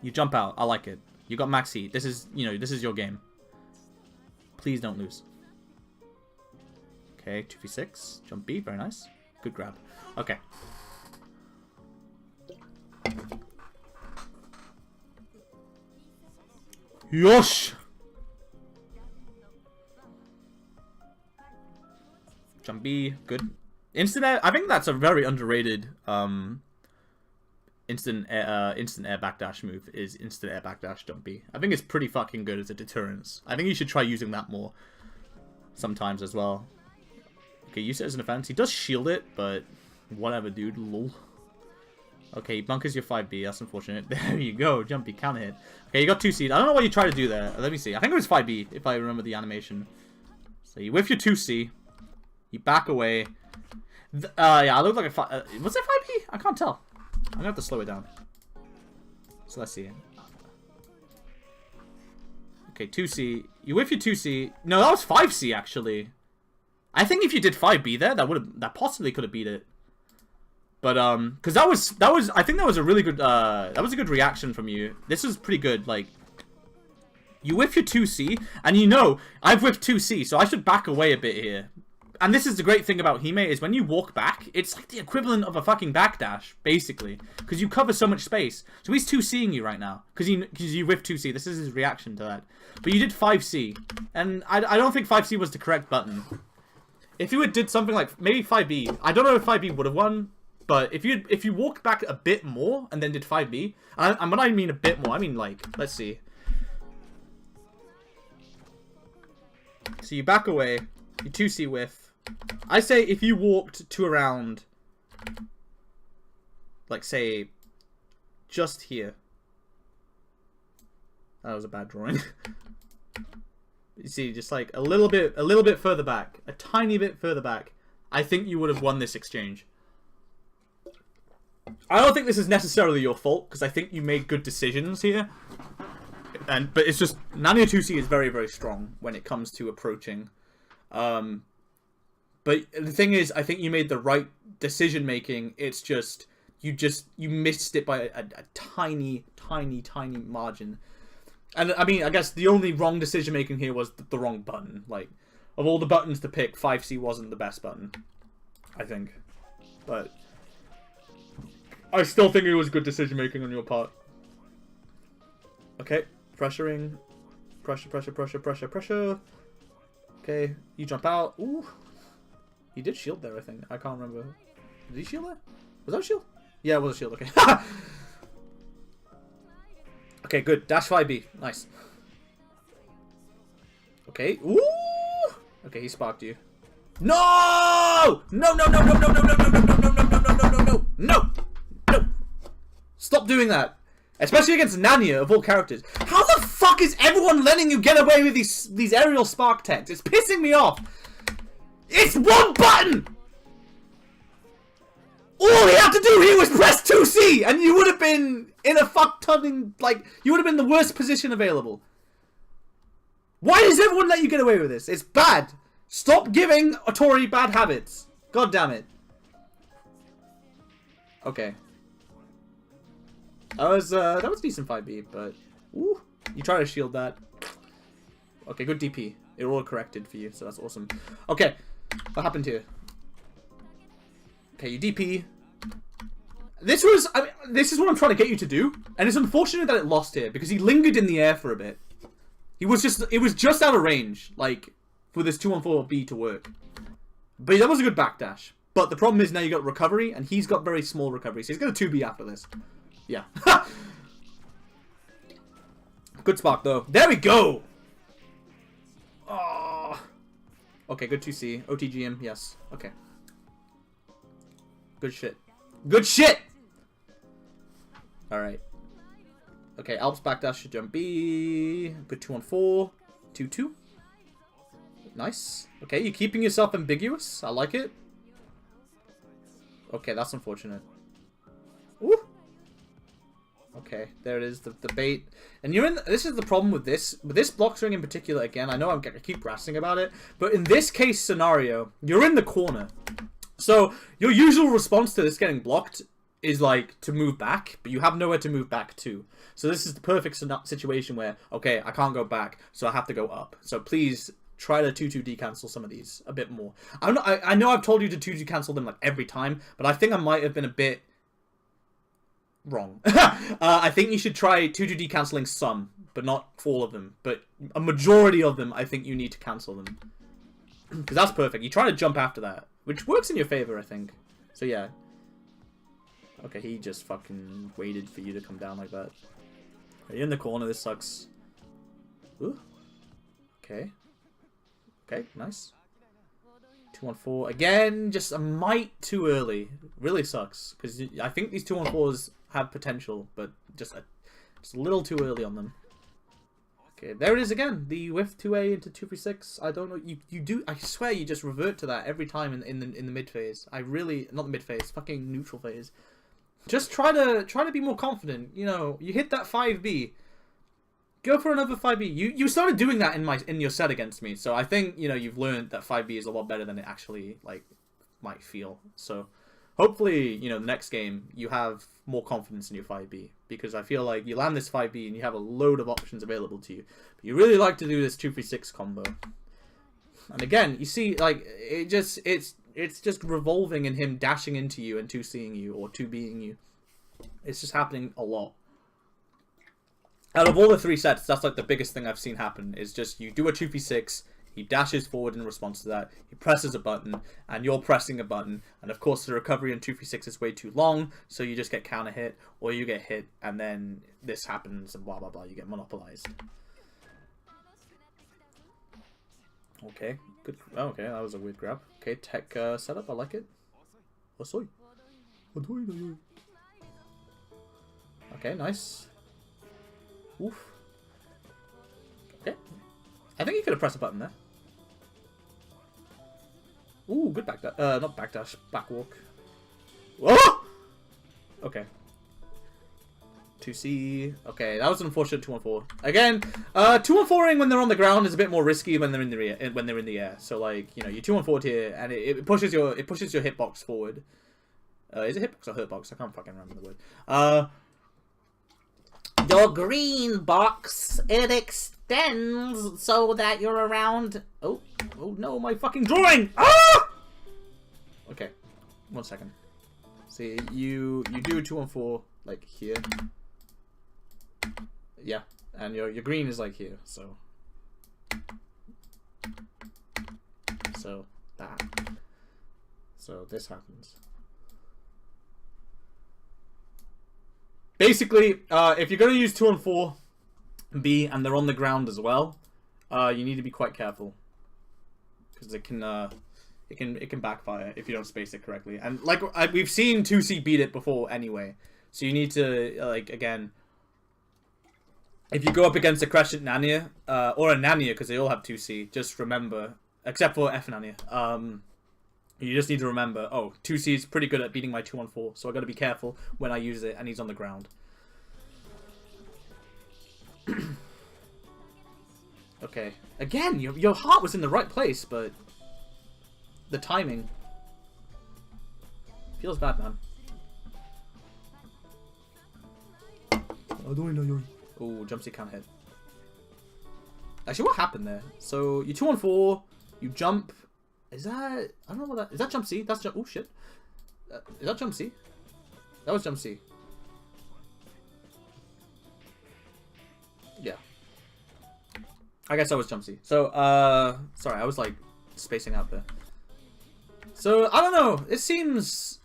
You jump out. I like it. You got max heat. This is, you know, this is your game. Please don't lose. Okay, 2v6. Jump B. Very nice. Good grab. Okay. Yosh! Jump B. Good. Instant air. I think that's a very underrated instant air backdash move is instant air backdash jump B. I think it's pretty fucking good as a deterrence. I think you should try using that more sometimes as well. Okay, use it as an offense. He does shield it, but whatever, dude. Lol. Okay, he bunkers your 5B. That's unfortunate. There you go. Jumpy counter hit. Okay, you got 2 C. I don't know what you tried to do there. Let me see. I think it was 5B, if I remember the animation. So you whiff your 2C. You back away. Yeah, I look like a was it 5B? I can't tell. I'm gonna have to slow it down. So let's see. Okay, 2C. You whiff your 2C. No, that was 5C actually. I think if you did 5B there, that possibly could have beat it. But because that was I think that was a really good that was a good reaction from you. This is pretty good. Like you whiff your 2C, and you know I've whiffed 2C, so I should back away a bit here. And this is the great thing about Hime is when you walk back, it's like the equivalent of a fucking backdash, basically, because you cover so much space. So he's 2C'ing you right now because you whiffed 2C. This is his reaction to that. But you did 5C, and I don't think 5C was the correct button. If you had did something like maybe 5B, I don't know if 5B would have won. But if you walked back a bit more and then did 5B, and when I mean a bit more, I mean like, let's see. So you back away, you 2C whiff. I say if you walked to around, like say, just here. That was a bad drawing. You see, just like a little bit further back, a tiny bit further back. I think you would have won this exchange. I don't think this is necessarily your fault, because I think you made good decisions here. But it's just, Nania 2C is very, very strong when it comes to approaching. But the thing is, I think you made the right decision making. It's just, you missed it by a tiny, tiny, tiny margin. And I mean, I guess the only wrong decision making here was the wrong button. Like, of all the buttons to pick, 5C wasn't the best button, I think. But I still think it was good decision making on your part. Okay, pressuring. Pressure, pressure, pressure, pressure, pressure. Okay, you jump out. Ooh. He did shield there, I think. I can't remember. Did he shield there? Was that a shield? Yeah, it was a shield, okay. Okay, good. Dash 5B. Nice. Okay. Ooh! Okay, he sparked you. No! No, no, no, no, no, no, no, no, no, no, no, no, no, no, no, no, no! No! Stop doing that. Especially against Nanya, of all characters. How the fuck is everyone letting you get away with these aerial spark techs? It's pissing me off. It's one button! All he had to do here was press 2C, and you would have been in a fuck-ton, like, you would have been the worst position available. Why does everyone let you get away with this? It's bad. Stop giving Otori bad habits. God damn it. Okay. That was decent 5B, but ooh, you try to shield that. Okay, good DP. It all corrected for you, so that's awesome. Okay, what happened here? Okay, you DP. This is what I'm trying to get you to do, and it's unfortunate that it lost here because he lingered in the air for a bit. It was just out of range, like for this 2-on-4B to work. But that was a good backdash. But the problem is now you got recovery, and he's got very small recovery, so he's got a 2B after this. Yeah. Good spark though. There we go. Oh. Okay, good 2C. OTGM, yes. Okay. Good shit. Good shit! Alright. Okay, Alps backdash should jump B. Good 2-on-4. 2-2. Nice. Okay, you're keeping yourself ambiguous. I like it. Okay, that's unfortunate. Ooh. Okay, there it is, the bait. And you're in. This is the problem with this block string in particular. Again, I know I keep brassing about it, but in this case scenario, you're in the corner. So your usual response to this getting blocked is like to move back, but you have nowhere to move back to. So this is the perfect situation where, okay, I can't go back, so I have to go up. So please try to 2-2 decancel some of these a bit more. I know I've told you to 2-2 cancel them like every time, but I think I might have been a bit wrong. I think you should try 2-2 decanceling some, but not all of them. But a majority of them, I think you need to cancel them. Because that's perfect. You try to jump after that, which works in your favor, I think. So yeah. Okay, he just fucking waited for you to come down like that. You're in the corner, this sucks. Ooh. Okay. Okay, nice. 2-1-4. Again, just a mite too early. Really sucks. Because I think these 2-1-4s have potential, but just a little too early on them. Okay, there it is again. The whiff 2A into 2-3-6. I don't know. You do. I swear you just revert to that every time in the mid phase. I really, not the mid phase, fucking neutral phase. Just try to be more confident. You know, you hit that 5B. Go for another 5B. You started doing that in your set against me, so I think, you know, you've learned that 5B is a lot better than it actually like might feel. So hopefully, you know, the next game you have more confidence in your 5B, because I feel like you land this 5B and you have a load of options available to you. But you really like to do this 2-3-6 combo. And again, you see, like, it's just revolving in him dashing into you and 2C'ing you or 2B'ing you. It's just happening a lot. Out of all the 3 sets, that's like the biggest thing I've seen happen, is just you do a 2v6, he dashes forward in response to that, he presses a button, and you're pressing a button, and of course the recovery on 2v6 is way too long, so you just get counter hit, or you get hit, and then this happens, and blah blah blah, you get monopolized. Okay, good. Oh, okay, that was a weird grab. Okay, tech setup, I like it. Otori. Okay, nice. Oof. Okay. I think you could have pressed a button there. Ooh, good back dash. Not back dash, back walk. Whoa! Okay. 2C. Okay, that was an unfortunate 2-1-4. Again, 2-1-4ing when they're on the ground is a bit more risky when they're in the air. So like, you know, you 2-1-4 here, and it pushes your hitbox forward. Is it hitbox or hurtbox? I can't fucking remember the word. Your green box, it extends so that you're around. Oh no, my fucking drawing! Ah! Okay, 1 second. See, you do a 2-1-4 like here. Yeah, and your green is like here, so that. So this happens. Basically, if you're going to use 2-1-4B and they're on the ground as well, you need to be quite careful, because it can backfire if you don't space it correctly. And like we've seen 2C beat it before anyway, so you need to like, again, if you go up against a Crescent Nania or a Nania, because they all have 2C, just remember, except for F Nania, you just need to remember, oh, 2C is pretty good at beating my 2-1-4, so I got to be careful when I use it and he's on the ground. Okay. Again, your heart was in the right place, but the timing feels bad, man. Oh, jump C can't hit. Actually, what happened there? So, you 2-1-4, you jump. Is that... I don't know what that... Is that jump C? That's jump... Oh, shit. Is that jump C? That was jump C. Yeah. I guess that was jump C. So, sorry, I was, like, spacing out there. So, I don't know. It seems...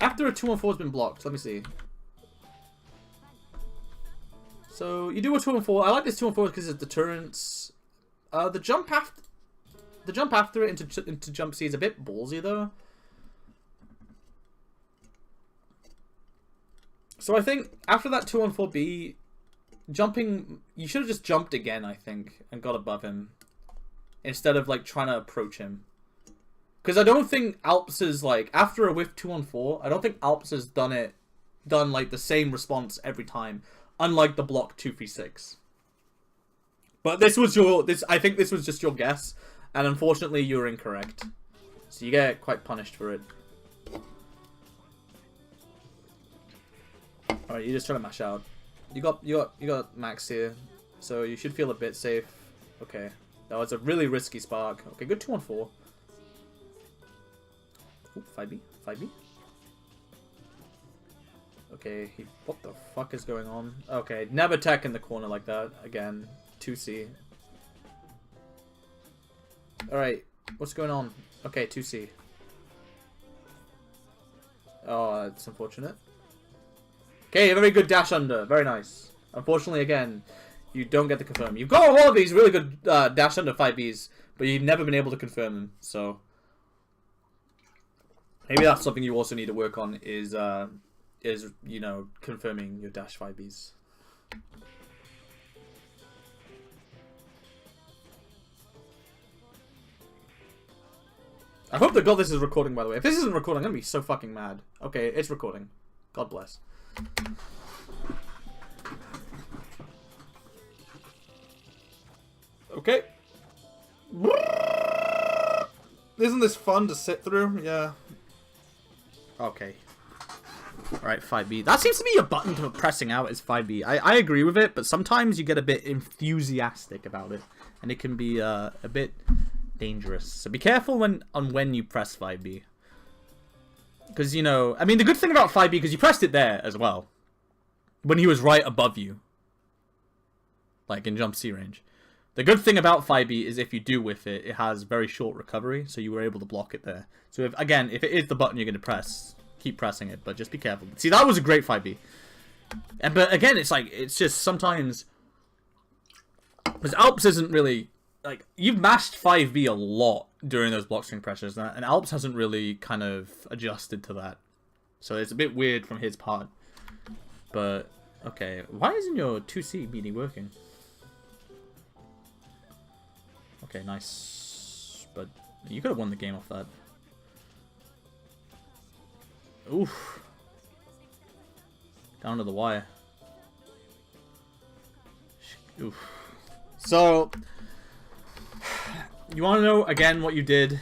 After a 2-1-4 has been blocked, let me see. So, you do a 2-1-4. I like this 2-1-4 because of deterrence. The jump after it into jump C is a bit ballsy, though. So I think after that 2-1-4B, jumping, you should have just jumped again, I think, and got above him, instead of like trying to approach him. Because I don't think Alps is like, after a whiff 2-1-4, I don't think Alps has done it done like the same response every time, unlike the block 236. But this was I think this was just your guess, and unfortunately you're incorrect. So you get quite punished for it. Alright, you just try to mash out. You got max here, so you should feel a bit safe. Okay. That was a really risky spark. Okay, good 2-on-4. Ooh, 5B. 5B. Okay, what the fuck is going on? Okay, never tech in the corner like that. Again, 2C. Alright, what's going on? Okay, 2C. Oh, that's unfortunate. Okay, a very good dash under. Very nice. Unfortunately, again, you don't get to confirm. You've got all of these really good dash under 5Bs, but you've never been able to confirm them. So maybe that's something you also need to work on is you know, confirming your dash 5Bs. I hope that God this is recording, by the way. If this isn't recording, I'm gonna be so fucking mad. Okay, it's recording. God bless. Okay. Isn't this fun to sit through? Yeah. Okay. Alright, 5B. That seems to be a button to pressing out is 5B. I agree with it, but sometimes you get a bit enthusiastic about it. And it can be a bit dangerous. So be careful when you press 5B. Because, you know, I mean, the good thing about 5B, because you pressed it there as well. When he was right above you. Like in jump C range. The good thing about 5B is if you do whiff it, it has very short recovery, so you were able to block it there. So if it is the button you're going to press, keep pressing it, but just be careful. See, that was a great 5B. But again, it's just sometimes... Because Alps isn't really... Like, you've mashed 5B a lot during those block string pressures, and Alps hasn't really kind of adjusted to that. So it's a bit weird from his part. But, okay. Why isn't your 2C meeting working? Okay, nice. But you could have won the game off that. Oof. Down to the wire. Oof. So, you want to know again what you did?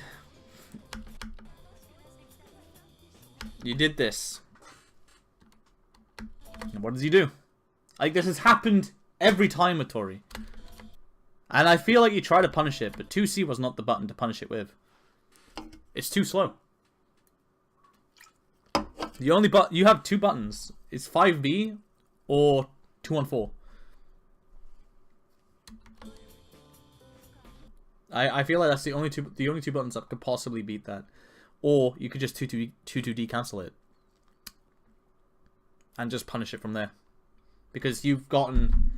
You did this. And what does he do? Like, this has happened every time, Otori. And I feel like you try to punish it, but 2C was not the button to punish it with. It's too slow. The only you have two buttons. It's 5B or 2-on-4. I feel like that's the only two buttons that could possibly beat that. Or you could just 2-2D cancel it. And just punish it from there. Because you've gotten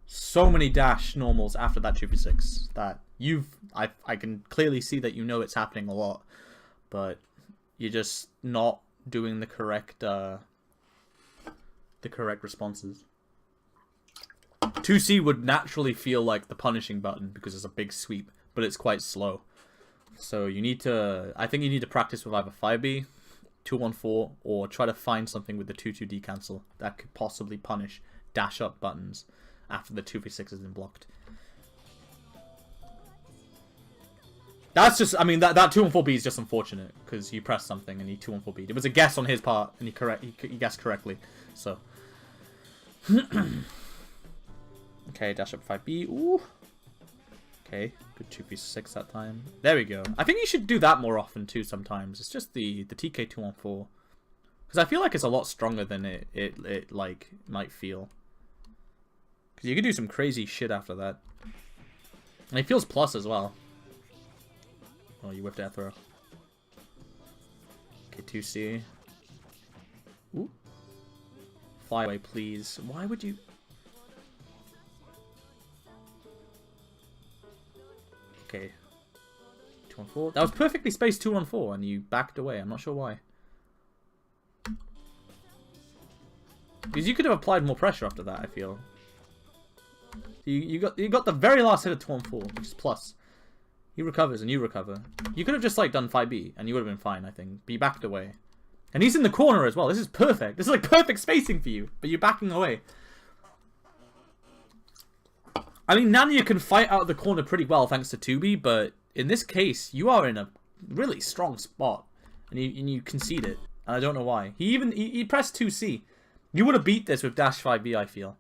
so many dash normals after that 2v6 that I can clearly see that you know it's happening a lot, but you're just not doing the correct responses. 2C would naturally feel like the punishing button because it's a big sweep, but it's quite slow. So you need to, I think you need to practice with either 5B, 2-on-4, or try to find something with the 2-2D cancel that could possibly punish dash up buttons after the 2v6 has been blocked. That's just, I mean, that 2-on-4B is just unfortunate because you pressed something and he 2-on-4B. It was a guess on his part and he guessed correctly. So, okay, dash up 5B. Ooh. Okay, good 2v6 that time. There we go. I think you should do that more often too sometimes. It's just the TK 2-on-4. Because I feel like it's a lot stronger than it like might feel. Because you could do some crazy shit after that. And it feels plus as well. Oh, you whipped that throw. Okay, 2C. Ooh. Fly away, please. Why would you... Okay. 2-on-4. That was perfectly spaced 2-on-4 and you backed away. I'm not sure why. Because you could have applied more pressure after that, I feel. You got the very last hit of 2-on-4, which is plus. He recovers and you recover. You could have just like done 5B and you would have been fine, I think. But you backed away. And he's in the corner as well. This is perfect. This is like perfect spacing for you. But you're backing away. I mean, Nanya can fight out of the corner pretty well thanks to 2B. But in this case, you are in a really strong spot. And you concede it. And I don't know why. He pressed 2C. You would have beat this with dash 5B, I feel.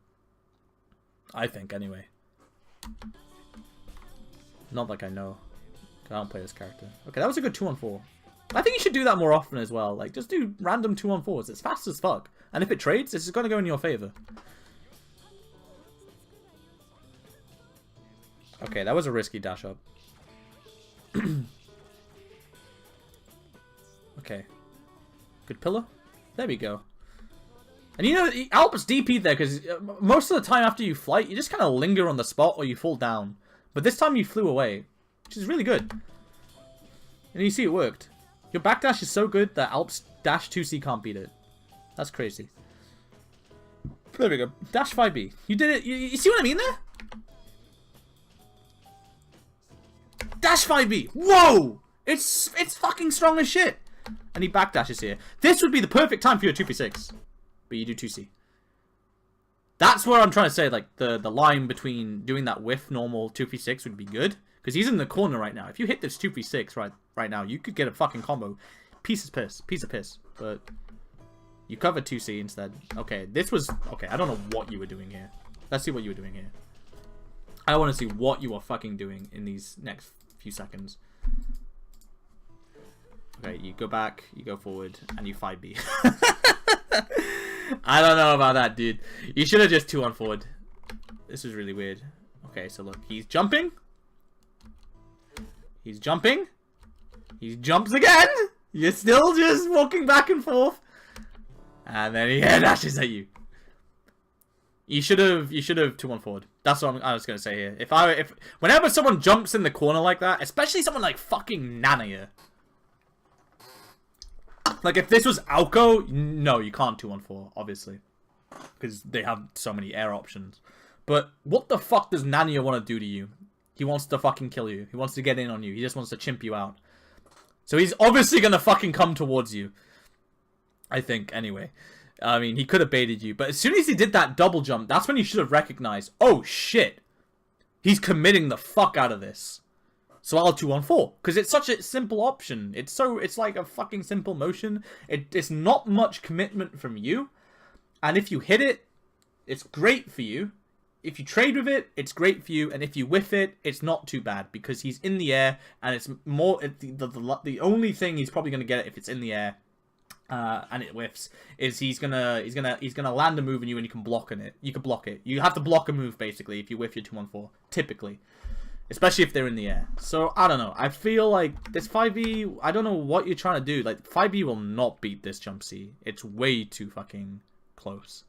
I think, anyway. Not like I know. I don't play this character. Okay, that was a good 2-on-4. I think you should do that more often as well. Like, just do random 2-on-4s. It's fast as fuck. And if it trades, this is going to go in your favor. Okay, that was a risky dash up. Okay. Good pillar. There we go. And you know, Alps DP'd there because most of the time after you flight, you just kind of linger on the spot or you fall down. But this time you flew away, which is really good. And you see it worked. Your backdash is so good that Alps dash 2C can't beat it. That's crazy. There we go. Dash 5B. You did it. You see what I mean there? Dash 5B. Whoa! It's fucking strong as shit. And he backdashes here. This would be the perfect time for your 2p6. But you do 2C. That's what I'm trying to say. Like, the line between doing that with normal 2p6 would be good. Because he's in the corner right now. If you hit this 2p6 right now, you could get a fucking combo. Piece of piss. Piece of piss. But you covered 2C instead. Okay, this was... Okay, I don't know what you were doing here. Let's see what you were doing here. I want to see what you are fucking doing in these next few seconds. Okay, you go back, you go forward, and you 5B. I don't know about that, dude. You should have just 2-on-forward. This is really weird. Okay, so look, he's jumping. He's jumping. He jumps again. You're still just walking back and forth. And then he air dashes at you. You should have 2-on-forward. That's what I was gonna say here. If whenever someone jumps in the corner like that, especially someone like fucking Nania. Like if this was Alco, no, you can't 2-on-4, obviously. Because they have so many air options. But what the fuck does Nania want to do to you? He wants to fucking kill you. He wants to get in on you. He just wants to chimp you out. So he's obviously gonna fucking come towards you. I think, anyway. I mean, he could have baited you. But as soon as he did that double jump, that's when you should have recognized, oh shit. He's committing the fuck out of this. So I'll 2-on-4. Because it's such a simple option. It's like a fucking simple motion. It's not much commitment from you. And if you hit it, it's great for you. If you trade with it, it's great for you. And if you whiff it, it's not too bad. Because he's in the air. And it's more... The only thing he's probably going to get if it's in the air... and it whiffs, is he's gonna land a move on you and you can block on it. You can block it. You have to block a move basically if you whiff your 2-on-4, typically. Especially if they're in the air. So I don't know. I feel like this 5B, I don't know what you're trying to do. Like 5B will not beat this jump C. It's way too fucking close.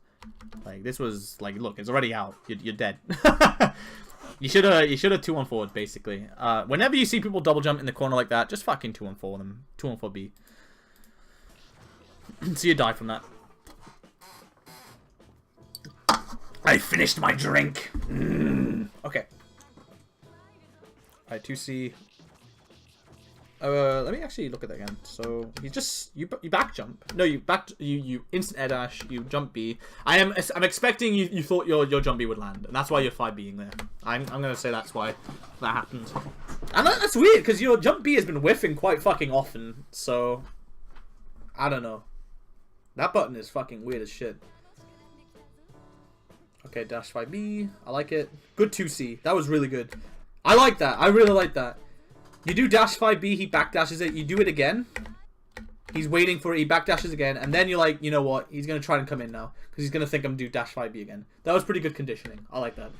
Like this was like, look, it's already out. You're dead. You should have 2-on-4 basically. Whenever you see people double jump in the corner like that, just fucking 2-on-4 them. 2-on-4B. So you die from that. I finished my drink. Okay. Alright, 2C. Let me actually look at that again. So he's just you back jump. No, you instant air dash. You jump B. I'm expecting you thought your jump B would land, and that's why you're 5Bing there. I'm gonna say that's why that happened. And that's weird because your jump B has been whiffing quite fucking often. So I don't know. That button is fucking weird as shit. Okay, dash 5B. I like it. Good 2C. That was really good. I like that. I really like that. You do dash 5B, he backdashes it. You do it again. He's waiting for it. He backdashes again. And then you're like, you know what? He's going to try and come in now. Because he's going to think I'm going to do dash 5B again. That was pretty good conditioning. I like that.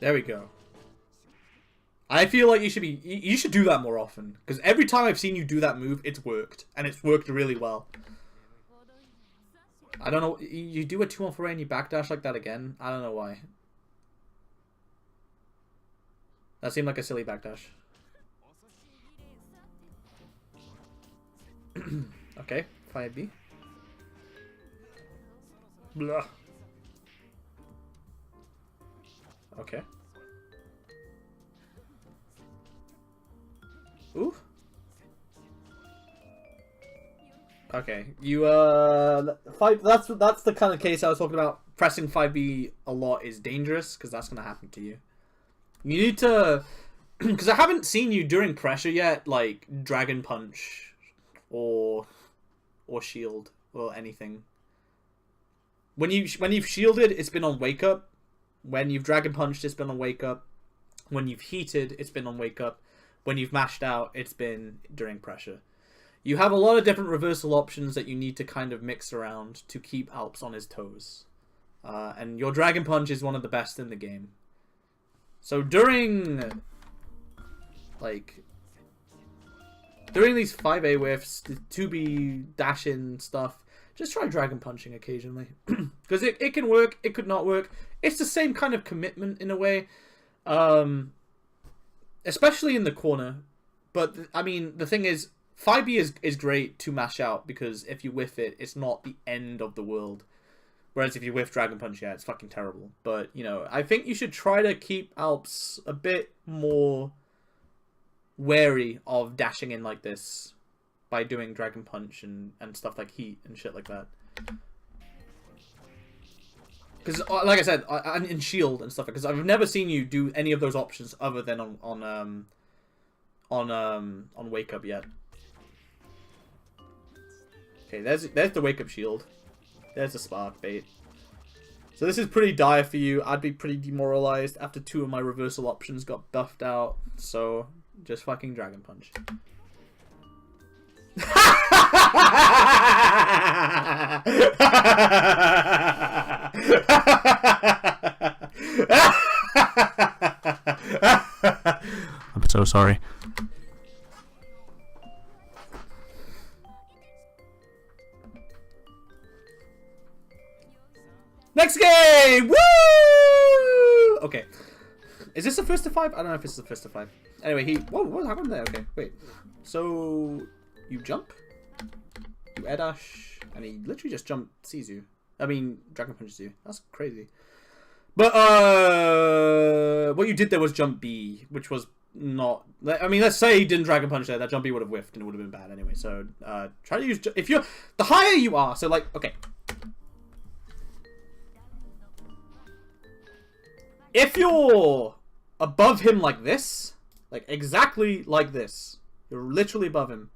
There we go. I feel like you should do that more often. Because every time I've seen you do that move, it's worked. And it's worked really well. I don't know. You do a 2-on-4 and you backdash like that again. I don't know why. That seemed like a silly backdash. Okay, 5B. Blah. Okay. Ooh. Okay, you that's the kind of case I was talking about. Pressing 5B a lot is dangerous because that's gonna happen to you. You need to, because I haven't seen you during pressure yet, like Dragon Punch, or Shield or anything. When you've shielded, it's been on Wake Up. When you've Dragon Punched, it's been on Wake Up. When you've heated, it's been on Wake Up. When you've mashed out, it's been during pressure. You have a lot of different reversal options that you need to kind of mix around to keep Alps on his toes. And your Dragon Punch is one of the best in the game. So during these 5A whiffs, the 2B dash-in stuff, just try Dragon Punching occasionally. Because it can work, it could not work. It's the same kind of commitment in a way. Especially in the corner. But, I mean, the thing is, 5B is great to mash out, because if you whiff it, it's not the end of the world. Whereas if you whiff Dragon Punch, yeah, it's fucking terrible. But, you know, I think you should try to keep Alps a bit more wary of dashing in like this by doing Dragon Punch and stuff like Heat and shit like that. Because, like I said, and in Shield and stuff, because I've never seen you do any of those options other than on Wake Up yet. Okay, there's the Wake Up Shield. There's the Spark Bait. So this is pretty dire for you. I'd be pretty demoralized after 2 of my reversal options got buffed out. So just fucking Dragon Punch. I'm so sorry. Next game! Woo! Okay. Is this the first to 5? I don't know if it's the first to 5. Anyway, whoa, what happened there? Okay, wait. So, you jump, you air dash, and he literally just sees you. I mean, Dragon Punches you. That's crazy. But, what you did there was jump B, which was not... I mean, let's say he didn't Dragon Punch there, that jump B would have whiffed, and it would have been bad anyway. So, try to use... If you're... The higher you are, so like, okay... If you're above him like this, like exactly like this, you're literally above him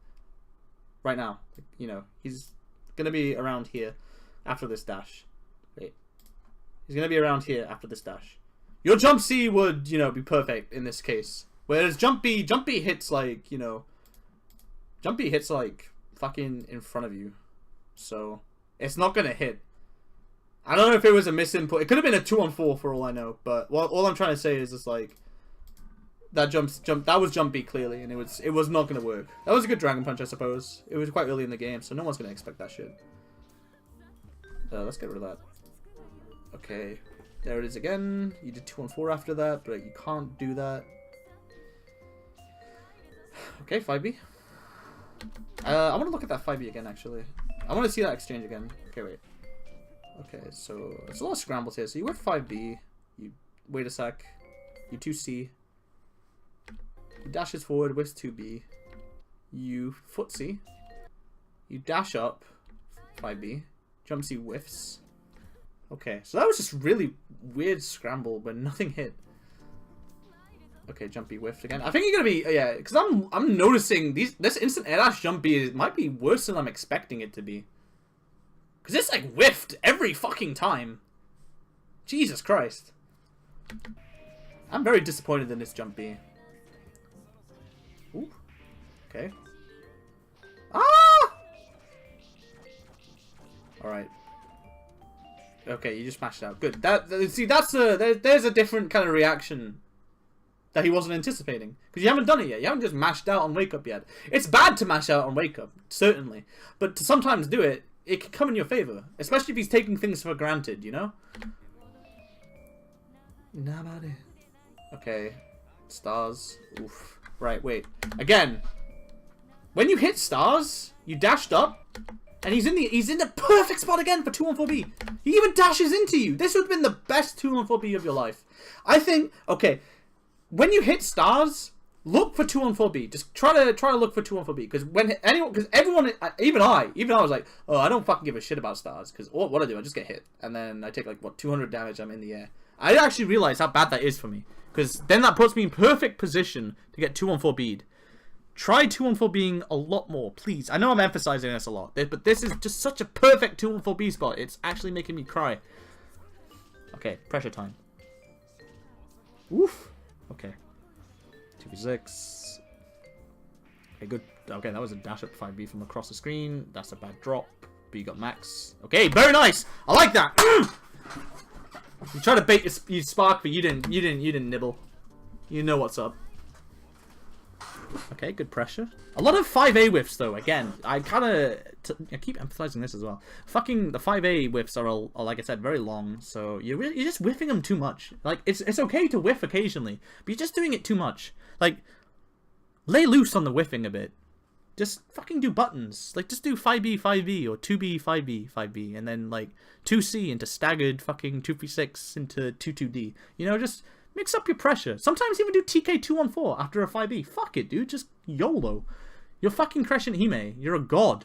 right now. You know, he's going to be around here after this dash. Wait. He's going to be around here after this dash. Your jump C would, you know, be perfect in this case. Whereas jump B hits like, you know, jump B hits like fucking in front of you. So, it's not going to hit. I don't know if it was a misinput. It could have been a 2-on-4 for all I know. But all I'm trying to say is just like that that was jump B clearly, and it was not gonna work. That was a good Dragon Punch, I suppose. It was quite early in the game, so no one's gonna expect that shit. Let's get rid of that. Okay, there it is again. You did 2-on-4 after that, but you can't do that. Okay, 5B. I want to look at that 5B again, actually. I want to see that exchange again. Okay, wait. Okay, so there's a lot of scrambles here. So you went 5B, you wait a sec, you 2C, you dashes forward, whiffs 2B, you footsie, you dash up 5B, jump C whiffs. Okay, so that was just really weird scramble when nothing hit. Okay, jump B whiffed again. I think you're gonna be because I'm noticing this instant air dash jump B might be worse than I'm expecting it to be. Because it's like whiffed every fucking time. Jesus Christ. I'm very disappointed in this jump B. Ooh. Okay. Ah! Alright. Okay, you just smashed it out. Good. See, there's a different kind of reaction that he wasn't anticipating. Because you haven't done it yet. You haven't just mashed out on Wake Up yet. It's bad to mash out on Wake Up, certainly. But to sometimes do it, it can come in your favor, especially if he's taking things for granted, you know? Nobody. Okay. Stars. Oof. Right, wait. Again. When you hit stars, you dashed up, and he's in the perfect spot again for 2-on-4B. He even dashes into you. This would have been the best 2-on-4B of your life. I think, okay, when you hit stars, look for 2-on-4B. Just try to look for 2-on-4B, because everyone, even I was like, oh, I don't fucking give a shit about stars, because what I do, I just get hit, and then I take like 200 damage. I'm in the air. I actually realized how bad that is for me, because then that puts me in perfect position to get 2-on-4B'd. Try 2-on-4 being a lot more, please. I know I'm emphasizing this a lot, but this is just such a perfect 2-on-4B spot. It's actually making me cry. Okay, pressure time. Oof. Okay. 2v6. Okay, good. Okay, that was a dash up 5B from across the screen. That's a bad drop, but you got max. Okay, very nice. I like that. You try to bait your spark, but you didn't nibble. You know what's up. Okay, good pressure. A lot of 5A whiffs, though. Again, I keep emphasizing this as well. Fucking the 5A whiffs are like I said, very long. So you're just whiffing them too much. Like it's okay to whiff occasionally, but you're just doing it too much. Like, lay loose on the whiffing a bit. Just fucking do buttons. Like, just do 5B 5B or 2B 5B 5B, and then like 2C into staggered fucking 2v6 into 2-2D. You know, just mix up your pressure. Sometimes even do TK 2-on-4 after a 5B. Fuck it, dude. Just YOLO. You're fucking Crescent Hime. You're a god.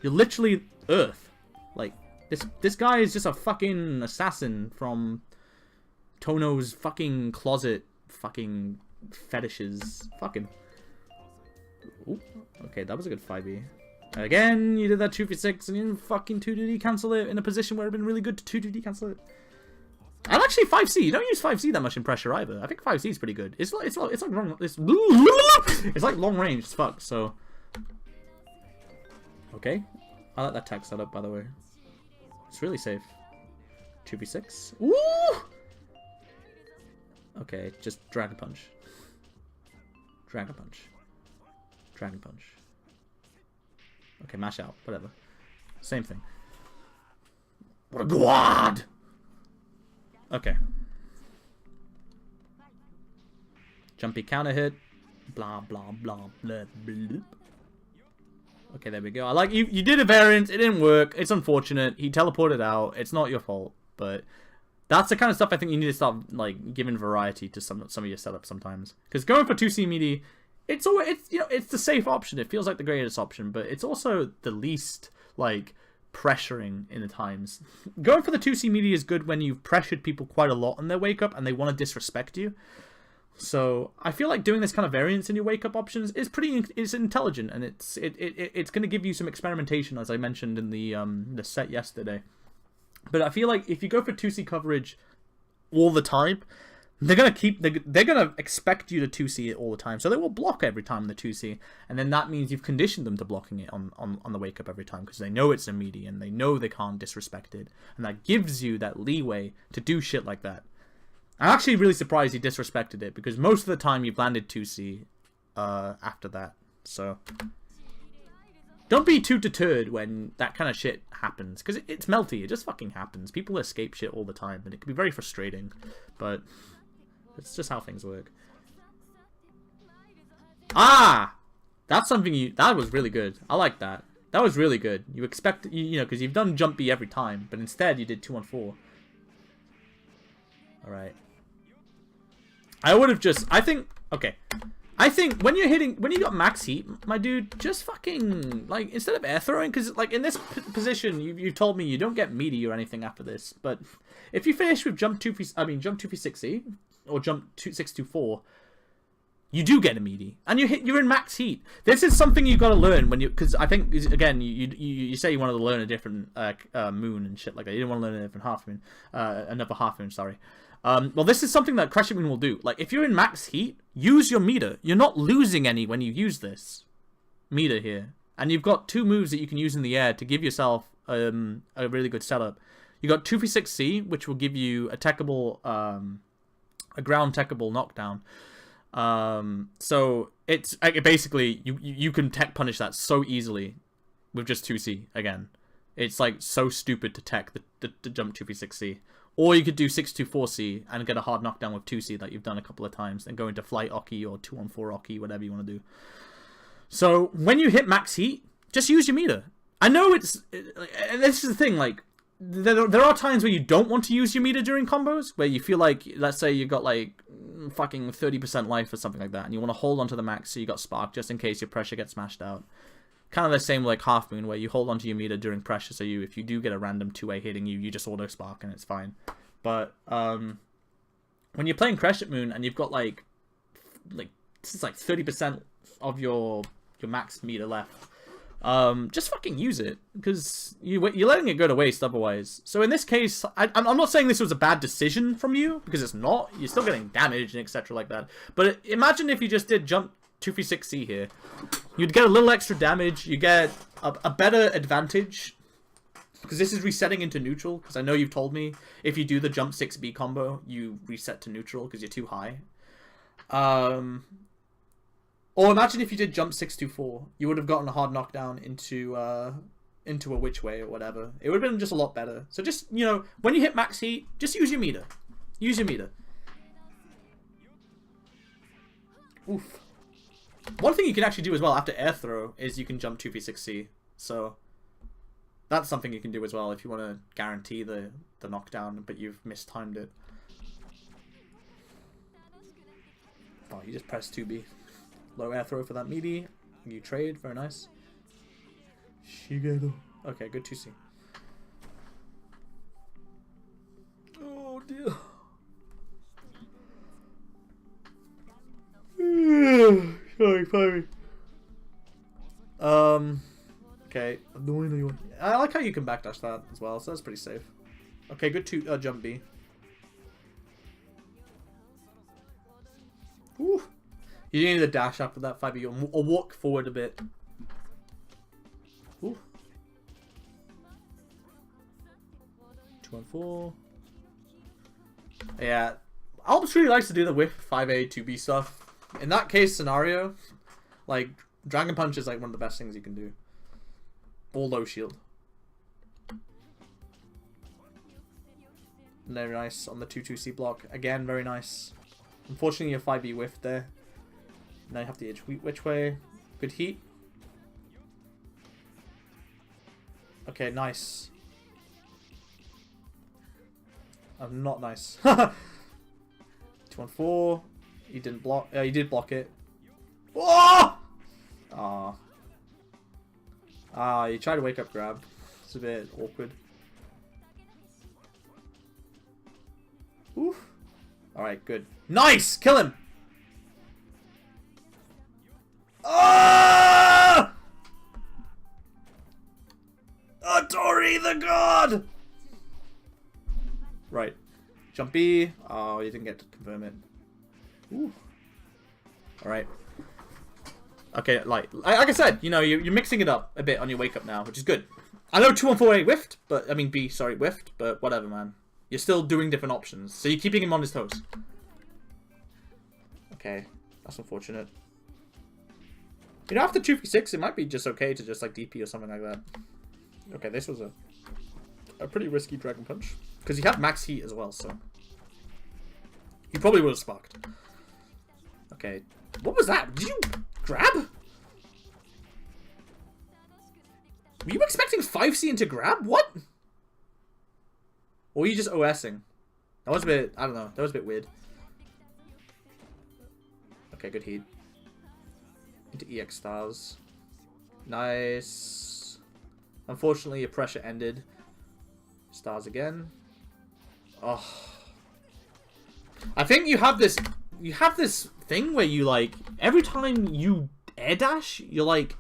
You're literally Earth. Like, this guy is just a fucking assassin from Tono's fucking closet fucking fetishes. Fuck him. Ooh, okay, that was a good 5B. Again, you did that 2v6 and you didn't fucking 2D cancel it in a position where it would have been really good to 2D cancel it. And actually 5C, you don't use 5C that much in pressure either. I think 5C is pretty good. It's like long range as fuck, so. Okay. I like that tag setup, by the way. It's really safe. 2v6. Ooh! Okay, just Dragon Punch. Dragon Punch. Dragon Punch. Okay, mash out. Whatever. Same thing. What a god! Okay. Jumpy counter hit. Blah, blah, blah, blah, blah. Okay, there we go. I like you. You did a variant. It didn't work. It's unfortunate. He teleported out. It's not your fault. But that's the kind of stuff I think you need to start like giving variety to some of your setups sometimes. Because going for 2C meaty, it's the safe option. It feels like the greatest option, but it's also the least like pressuring in the times. Going for the 2C meaty is good when you've pressured people quite a lot on their wake up and they want to disrespect you. So I feel like doing this kind of variance in your wake up options is is intelligent, and it's going to give you some experimentation, as I mentioned in the set yesterday. But I feel like if you go for 2C coverage all the time, they're gonna expect you to 2C it all the time, so they will block every time the 2C, and then that means you've conditioned them to blocking it on the wake up every time because they know it's a meaty and they know they can't disrespect it, and that gives you that leeway to do shit like that. I'm actually really surprised he disrespected it because most of the time you've landed 2C after that. So don't be too deterred when that kind of shit happens, because it's melty. It just fucking happens. People escape shit all the time, and it can be very frustrating. But it's just how things work. Ah! That's something that was really good. I like that. That was really good. You expect, you know, because you've done jump B every time, but instead you did 2-on-4. Alright. I would have just, I think when you got max heat, my dude, just fucking, like, instead of air throwing, because, like, in this position, you told me you don't get meaty or anything after this, but if you finish with jump 2v6e, or jump 624, you do get a meaty, and you're in max heat. This is something you got to learn because I think, again, you say you wanted to learn a different moon and shit like that. You didn't want to learn a different half moon, another half moon, sorry. Well, this is something that Crescent Moon will do. Like, if you're in max heat, use your meter. You're not losing any when you use this meter here. And you've got two moves that you can use in the air to give yourself a really good setup. You got 2v6c, which will give you a techable, a ground techable knockdown. So it's basically you can tech punish that so easily with just 2c again. It's like so stupid to tech the jump 2v6c. Or you could do 624C and get a hard knockdown with 2C that you've done a couple of times and go into flight Oki or 2-on-4 Oki, whatever you want to do. So when you hit max heat, just use your meter. I know and this is the thing, like, there are times where you don't want to use your meter during combos, where you feel like, let's say you got like fucking 30% life or something like that, and you want to hold onto the max so you got spark just in case your pressure gets smashed out. Kind of the same like Half Moon, where you hold onto your meter during pressure, so if you do get a random 2A hitting you, you just auto spark and it's fine. But when you're playing Crescent Moon and you've got like this is like 30% of your max meter left, just fucking use it, because you're letting it go to waste otherwise. So in this case, I'm not saying this was a bad decision from you, because it's not. You're still getting damage and etc. like that. But imagine if you just did jump 2v6C here. You'd get a little extra damage, you get a better advantage, because this is resetting into neutral, because I know you've told me if you do the jump 6B combo, you reset to neutral because you're too high. Or imagine if you did jump 624, you would have gotten a hard knockdown into a which way or whatever. It would have been just a lot better. So just, you know, when you hit max heat, just use your meter. Use your meter. Oof. One thing you can actually do as well after air throw is you can jump 2v6C. So that's something you can do as well if you want to guarantee the knockdown, but you've mistimed it. Oh, you just press 2B. Low air throw for that meaty. You trade, very nice. Shigeru. Okay, good 2C. Oh dear. Sorry. Okay. I like how you can backdash that as well, so that's pretty safe. Okay, good jump B. Ooh. You need a dash after that 5B or walk forward a bit. Ooh. 2-1-4. Yeah. Alps really likes to do the whip 5A 2B stuff. In that case scenario, like, Dragon Punch is like one of the best things you can do. Or low shield. Very nice on the 2-2C block. Again, very nice. Unfortunately, your 5B whiffed there. Now you have to edge which way. Good heat. Okay, nice. Not nice. 2-1-4. You didn't block. You did block it. Oh! You tried to wake up grab. It's a bit awkward. Oof. Alright, good. Nice! Kill him! Ah! Otori the god! Right. Jump B. Oh, you didn't get to confirm it. Ooh. Alright. Okay, like I said, you know, you're mixing it up a bit on your wake up now, which is good. I know 2-1-4A whiffed, but I mean B, sorry, whiffed, but whatever, man. You're still doing different options, so you're keeping him on his toes. Okay, that's unfortunate. You know, after 2v6, it might be just okay to just like DP or something like that. Okay, this was a pretty risky Dragon Punch, because he had max heat as well, so he probably would have sparked. Okay, what was that? Did you grab? Were you expecting 5C into grab? What? Or were you just OSing? That was a bit, I don't know, that was a bit weird. Okay, good heat. Into EX stars. Nice. Unfortunately, your pressure ended. Stars again. Oh. I think you have this thing where you like, every time you air dash, you're like,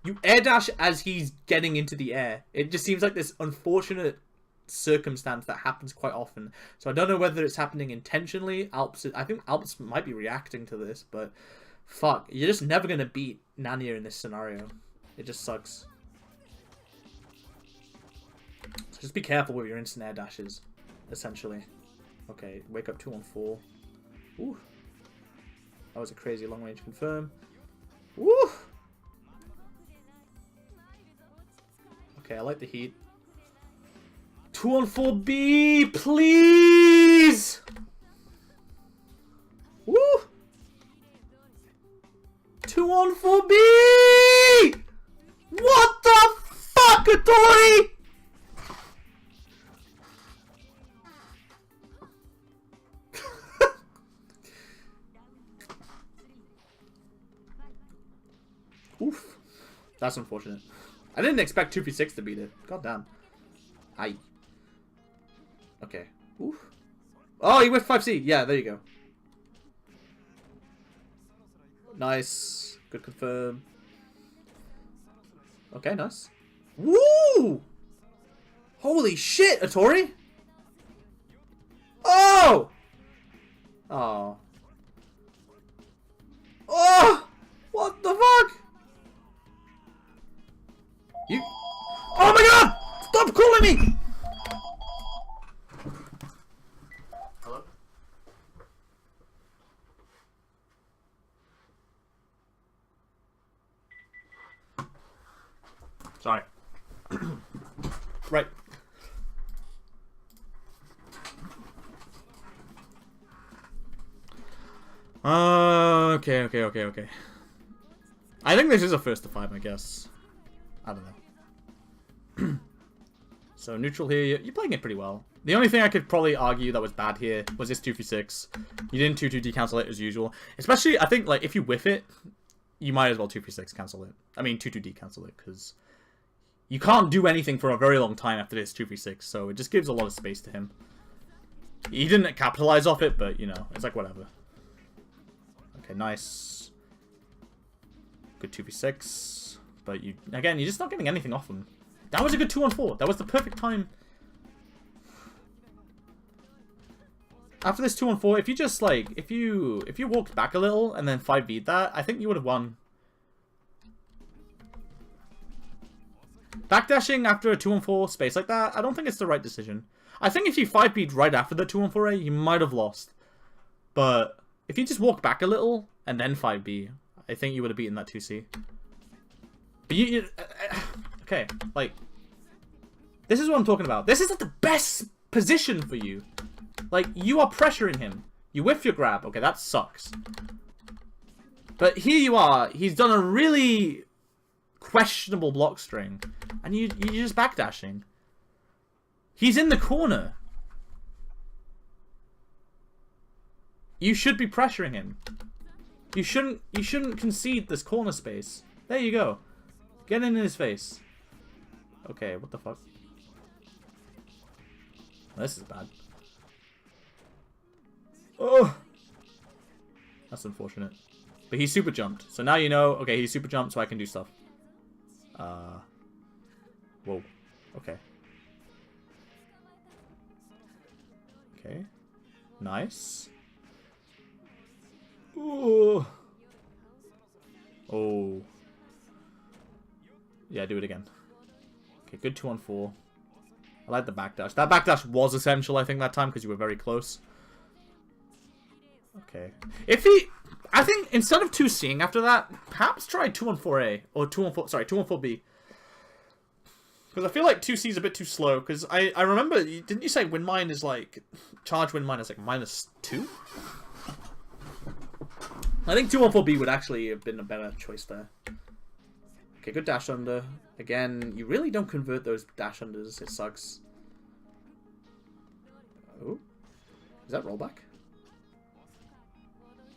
you air dash as he's getting into the air. It just seems like this unfortunate circumstance that happens quite often. So I don't know whether it's happening intentionally. I think Alps might be reacting to this, but fuck, you're just never gonna beat Nania in this scenario. It just sucks. So just be careful with your instant air dashes, essentially. Okay, wake up 2-1-4. Ooh. That was a crazy long range confirm. Woo! Okay, I like the heat. 2-1-4B, please! Woo! 2-1-4B! What the fuck, Otori? That's unfortunate. I didn't expect 2v6 to beat it. God damn. Aye. Okay. Oof. Oh, he whiffed 5C. Yeah, there you go. Nice. Good confirm. Okay, nice. Woo! Holy shit, Otori! Oh! Oh. Oh! What the fuck? You... Oh my god! Stop calling me! Hello? Sorry. Right. Okay. I think this is a first to 5, I guess. I don't know. So neutral here, you're playing it pretty well. The only thing I could probably argue that was bad here was this 2v6. You didn't 2-2 decancel it as usual. Especially, I think, like, if you whiff it, you might as well 2v6 cancel it. I mean, 2-2 decancel it, because you can't do anything for a very long time after this 2v6, so it just gives a lot of space to him. He didn't capitalize off it, but, you know, it's like, whatever. Okay, nice. Good 2v6. But, again, you're just not getting anything off him. That was a good 2-on-4. That was the perfect time. After this 2-on-4, if you just, like, if you walked back a little and then 5B'd that, I think you would have won. Backdashing after a 2-on-4 space like that, I don't think it's the right decision. I think if you 5B'd right after the 2-on-4A, you might have lost. But if you just walk back a little and then 5B, I think you would have beaten that 2C. But okay, like, this is what I'm talking about. This is the best position for you. Like, you are pressuring him. You whiff your grab. Okay, that sucks. But here you are. He's done a really questionable block string. And you're just backdashing. He's in the corner. You should be pressuring him. You shouldn't concede this corner space. There you go. Get in his face. Okay, what the fuck? This is bad. Oh! That's unfortunate. But he super jumped. So now you know, okay, he super jumped so I can do stuff. Whoa. Okay. Okay. Nice. Ooh. Oh. Yeah, do it again. Okay, good 2-on-4. I like the backdash. That backdash was essential, I think, that time, because you were very close. Okay. If he... I think, instead of 2C'ing after that, perhaps try 2-on-4A. Or 2-on-4... Sorry, 2-on-4B. Because I feel like 2C is a bit too slow. Because I remember... Didn't you say win mine is like... Charge win mine is like -2? I think 2-on-4B would actually have been a better choice there. Okay, good dash under. Again, you really don't convert those dash unders. It sucks. Oh. Is that rollback?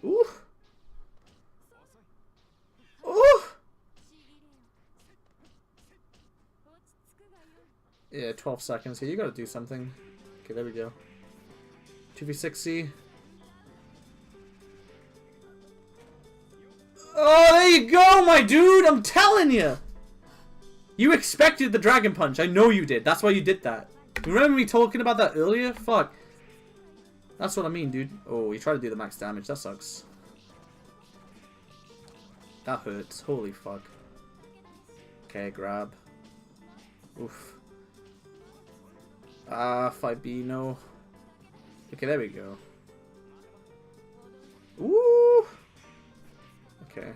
Ooh. Ooh. Yeah, 12 seconds here. You gotta do something. Okay, there we go. 2v6C. Oh, there you go, my dude! I'm telling you! You expected the Dragon Punch. I know you did. That's why you did that. You remember me talking about that earlier? Fuck. That's what I mean, dude. Oh, he tried to do the max damage. That sucks. That hurts. Holy fuck. Okay, grab. Oof. 5B, no. Okay, there we go. Ooh! Okay.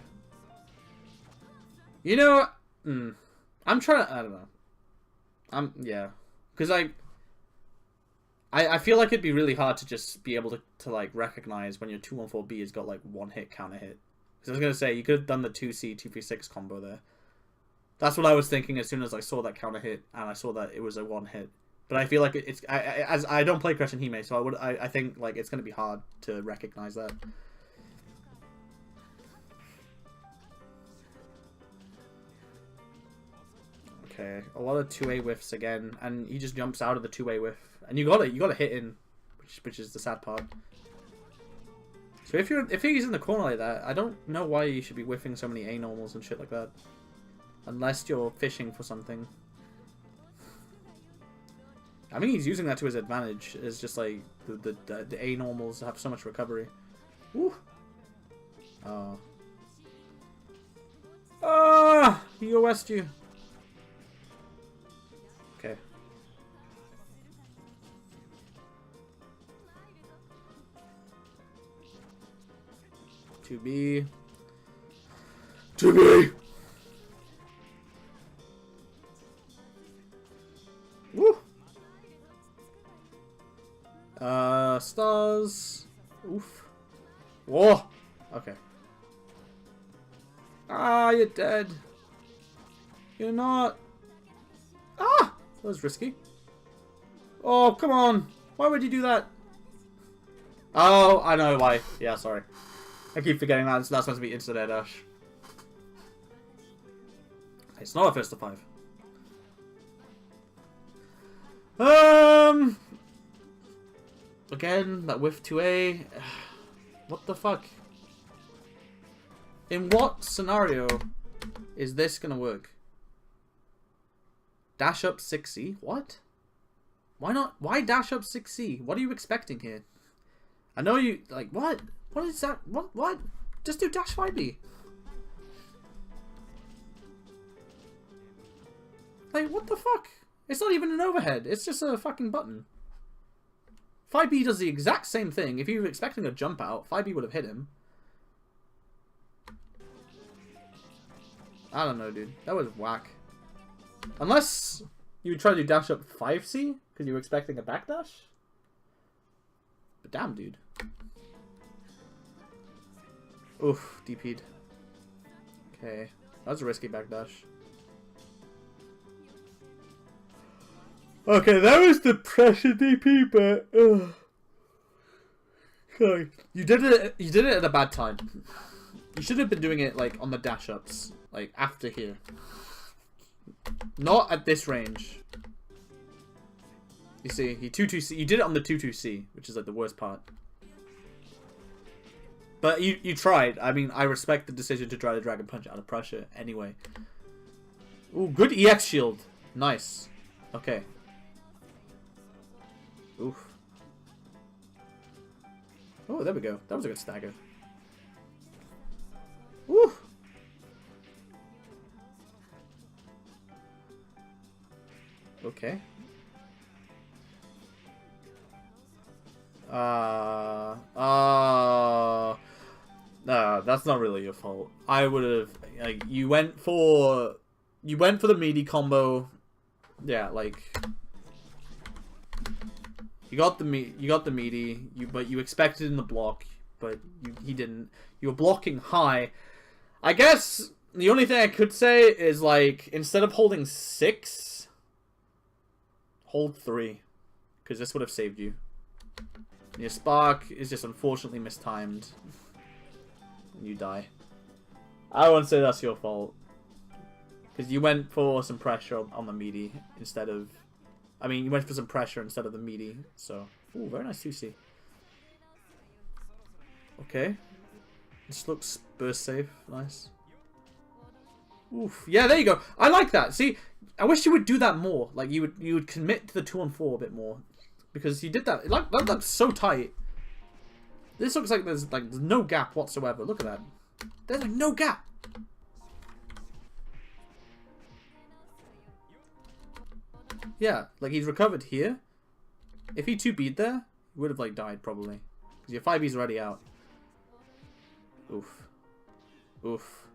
You know, I'm trying to, I don't know. Yeah. Because I feel like it'd be really hard to just be able to like, recognize when your 2-on-4B has got, like, one hit, counter hit. Because I was going to say, you could have done the 2C, 2v6 combo there. That's what I was thinking as soon as I saw that counter hit, and I saw that it was a one hit. But I feel like it's, as I don't play Crescent Hime, so I think, like, it's going to be hard to recognize that. Okay, a lot of 2A whiffs again, and he just jumps out of the 2A whiff, and you gotta hit in, which is the sad part. So if he's in the corner like that, I don't know why you should be whiffing so many A normals and shit like that, unless you're fishing for something. I think he's using that to his advantage. It's just like the A normals have so much recovery. Woo. Oh. Ah, he OS'd you. Okay. To be. Woo. Stars. Oof. Whoa. Okay. Ah, you're dead. You're not. Ah! That was risky. Oh, come on. Why would you do that? Oh, I know why. Yeah, sorry. I keep forgetting that. That's supposed to be instant air dash. It's not a first to 5. Again, that whiff 2A. What the fuck? In what scenario is this gonna work? Dash up 6C? What? Why not? Why dash up 6C? What are you expecting here? I know you, like, what? What is that? What? Just do dash 5B. Like, what the fuck? It's not even an overhead. It's just a fucking button. 5B does the exact same thing. If you were expecting a jump out, 5B would have hit him. I don't know, dude. That was whack. Unless you would try to dash up 5C because you were expecting a backdash. But damn, dude. Oof, DP'd. Okay. That was a risky backdash. Okay, that was the pressure DP, but sorry. You did it at a bad time. You should have been doing it like on the dash ups, like after here. Not at this range. You see, he 2-2C. You did it on the 2-2C, which is like the worst part. But you tried. I mean, I respect the decision to try to Dragon Punch out of pressure anyway. Ooh, good EX shield. Nice. Okay. Oof. Oh, there we go. That was a good stagger. Woo! Okay. No, that's not really your fault. I would have, like, you went for the meaty combo. Yeah, like, you got the meaty, but you expected in the block, but he didn't. You were blocking high. I guess the only thing I could say is, like, instead of holding 6, hold 3, because this would have saved you. And your spark is just unfortunately mistimed, and you die. I won't say that's your fault, because you went for some pressure on the meaty instead of. I mean, you went for some pressure instead of the meaty, so. Ooh, very nice 2C. Okay. This looks burst safe. Nice. Oof. Yeah, there you go. I like that. See, I wish you would do that more. Like, you would commit to the 2-on-4 a bit more. Because you did that. That looks so tight. This looks like there's no gap whatsoever. Look at that. There's like no gap. Yeah, like he's recovered here. If he 2B'd there, he would have like died probably. Because your 5B's already out. Oof. Oof.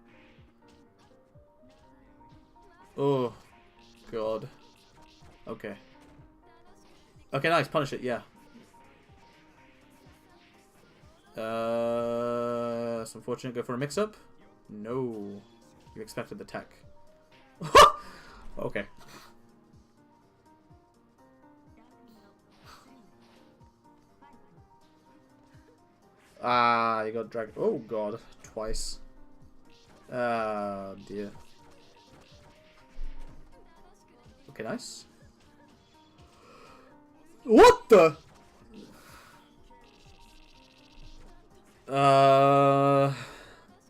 Oh. God. Okay. Okay, nice. Punish it, yeah. It's unfortunate. Go for a mix-up? No. You expected the tech. Okay. Ah, you got dragged. Oh, God. Twice. Ah, dear. Okay, nice. What the?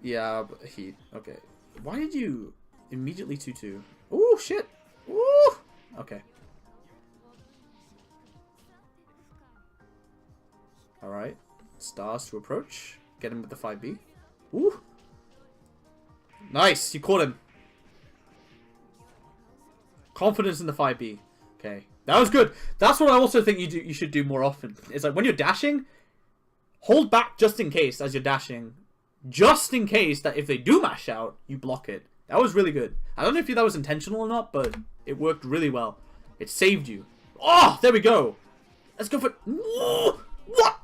Yeah, but heat. Okay. Why did you immediately 2-2? Ooh, shit. Ooh. Okay. Alright. Stars to approach. Get him with the 5B. Ooh. Nice. You caught him. Confidence in the 5B. Okay. That was good. That's what I also think you should do more often. It's like when you're dashing, hold back just in case as you're dashing. Just in case that if they do mash out, you block it. That was really good. I don't know if that was intentional or not, but it worked really well. It saved you. Oh, there we go. Let's go for... What?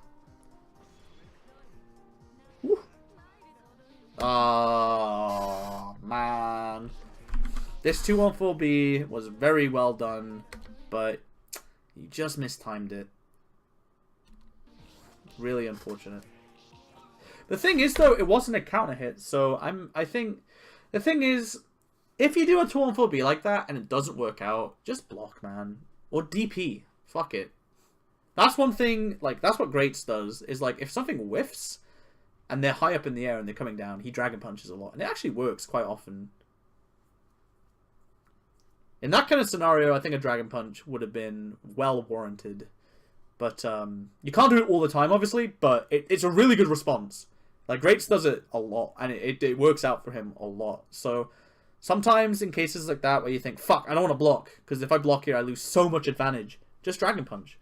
Oh, man. This 2-1-4B was very well done, but you just mistimed it. Really unfortunate. The thing is, though, it wasn't a counter hit, so I think the thing is, if you do a 2-1-4B like that and it doesn't work out, just block, man, or DP. Fuck it. That's one thing. Like, that's what Greats does. Is like if something whiffs and they're high up in the air and they're coming down, he dragon punches a lot, and it actually works quite often. In that kind of scenario, I think a dragon punch would have been well warranted. But you can't do it all the time, obviously, but it's a really good response. Like, Greats does it a lot, and it works out for him a lot. So, sometimes in cases like that where you think, fuck, I don't want to block, because if I block here, I lose so much advantage. Just Dragon Punch.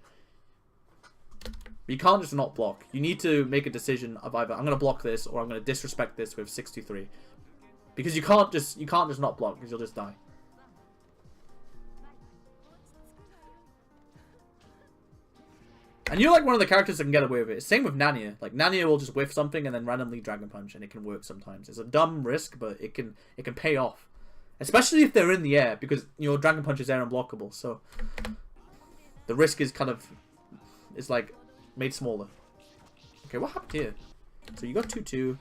But you can't just not block. You need to make a decision of either, I'm going to block this, or I'm going to disrespect this with 6-2-3. Because you can't just not block, because you'll just die. And you're like one of the characters that can get away with it. Same with Nania. Like, Nania will just whiff something and then randomly Dragon Punch, and it can work sometimes. It's a dumb risk, but it can pay off. Especially if they're in the air, because, you know, Dragon Punch is air unblockable, so the risk is kind of, is like, made smaller. Okay, what happened here? So you got 2-2, you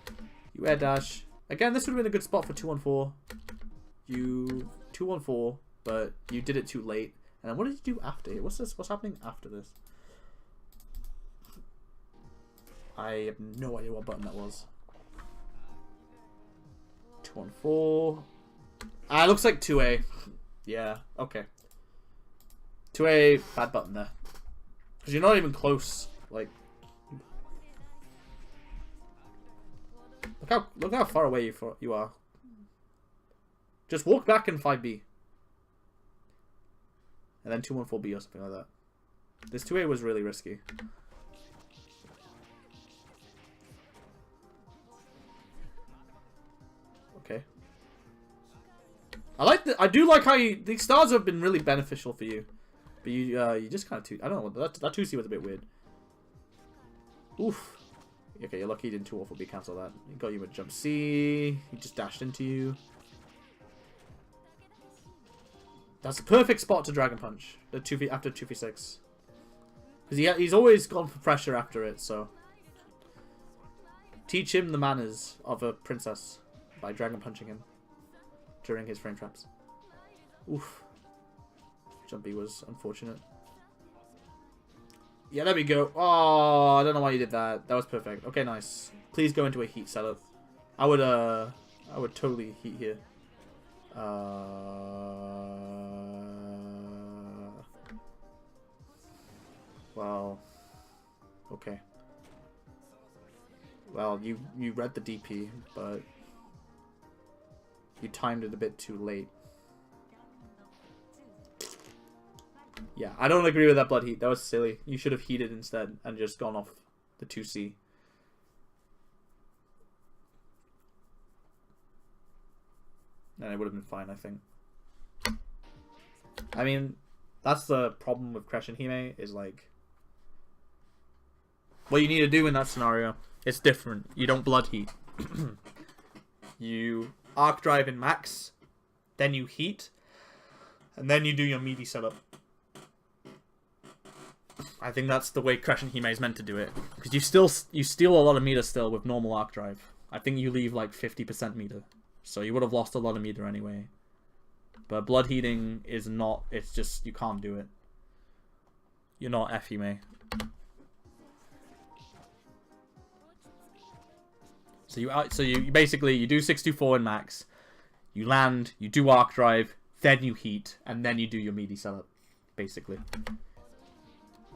air dash. Again, this would have been a good spot for 2-1-4. You 2-1-4, but you did it too late. And then what did you do after? What's this? What's happening after this? I have no idea what button that was. 2-1-4. Ah, it looks like 2A. Yeah, okay. 2A, bad button there. Because you're not even close. Like, look how far away you are. Just walk back in 5B. And then 2-1-4B or something like that. This 2A was really risky. Okay. I do like how these stars have been really beneficial for you, but you just kind of I don't know, that 2C was a bit weird. Oof. Okay, you're lucky you didn't 2-4B cancel that. He got you with jump C. He just dashed into you. That's a perfect spot to Dragon Punch. The 2v after 2v6, because he's always gone for pressure after it. So teach him the manners of a princess by Dragon Punching him during his frame traps. Oof. Jumpy was unfortunate. Yeah, there we go. Oh, I don't know why you did that. That was perfect. Okay, nice. Please go into a heat setup. I would totally heat here. Well, okay. Well, you read the DP, but you timed it a bit too late. Yeah, I don't agree with that blood heat. That was silly. You should have heated instead and just gone off the 2C. And it would have been fine, I think. I mean, that's the problem with Crash and Hime, is like, what you need to do in that scenario, it's different. You don't blood heat. You arc drive in max, then you heat, and then you do your meaty setup. I think that's the way Crash and Hime is meant to do it, because you steal a lot of meter still with normal arc drive. I think you leave like 50% meter, so you would have lost a lot of meter anyway. But blood heating is not. It's just you can't do it. You're not Effume. So you basically you do 624 in max. You land. You do arc drive. Then you heat, and then you do your meaty setup, basically.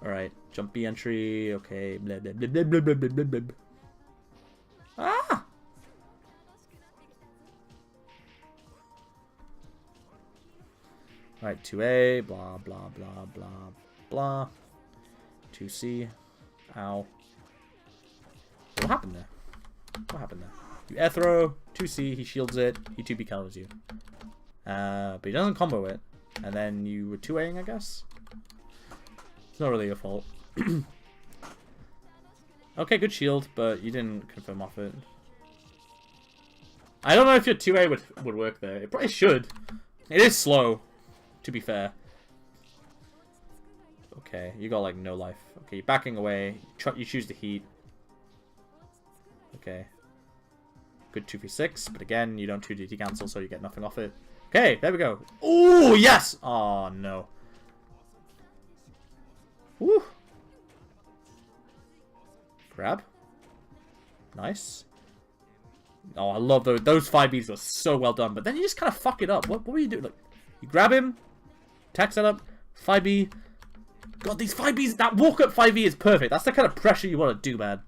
All right, jump B entry. Okay. Blah, blah, blah, blah, blah, blah, blah, blah. Ah. All right, 2A. Blah blah blah blah blah. 2C. Ow. What happened there? What happened there? You air throw. 2C. He shields it. He 2B counters you. But he doesn't combo it. And then you were 2Aing, I guess? It's not really your fault. Okay, good shield, but you didn't confirm off it. I don't know if your 2A would work there. It probably should. It is slow, to be fair. Okay, you got like no life. Okay, you're backing away. You choose to heat. Okay. Good 2v6, but again, you don't 2DT cancel, so you get nothing off it. Okay, there we go. Oh, yes! Oh, no. Woo. Grab. Nice. Oh, I love those. Those 5Bs are so well done, but then you just kind of fuck it up. What were you doing? Like, you grab him, attack setup, 5B. God, these 5Bs, that walk-up 5B is perfect. That's the kind of pressure you want to do, man.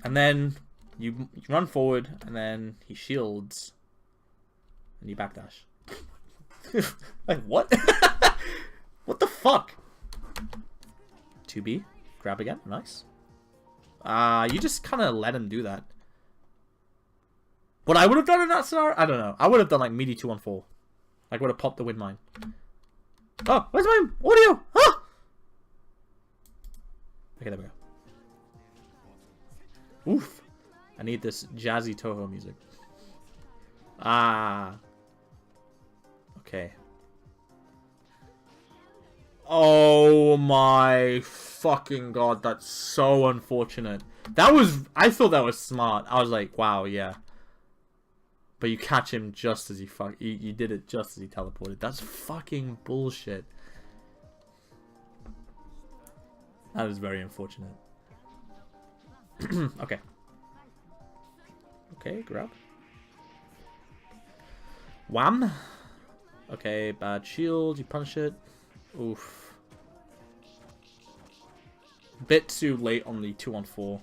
And then you run forward, and then he shields. And you backdash. Like, what? What the fuck? 2B. Grab again. Nice. You just kind of let him do that. What I would have done in that scenario? I don't know. I would have done like meaty 2-on-4. Like, would have popped the wind mine. Oh, where's my audio? Ah! Okay, there we go. Oof. I need this jazzy Toho music. Ah. Okay. Oh my fucking god, that's so unfortunate. That was, I thought that was smart. I was like, wow, yeah. But you catch him just as you did it just as he teleported. That's fucking bullshit. That is very unfortunate. Okay. Okay, grab. Wham. Okay, bad shield. You punish it. Oof. Bit too late on the 2-on-4.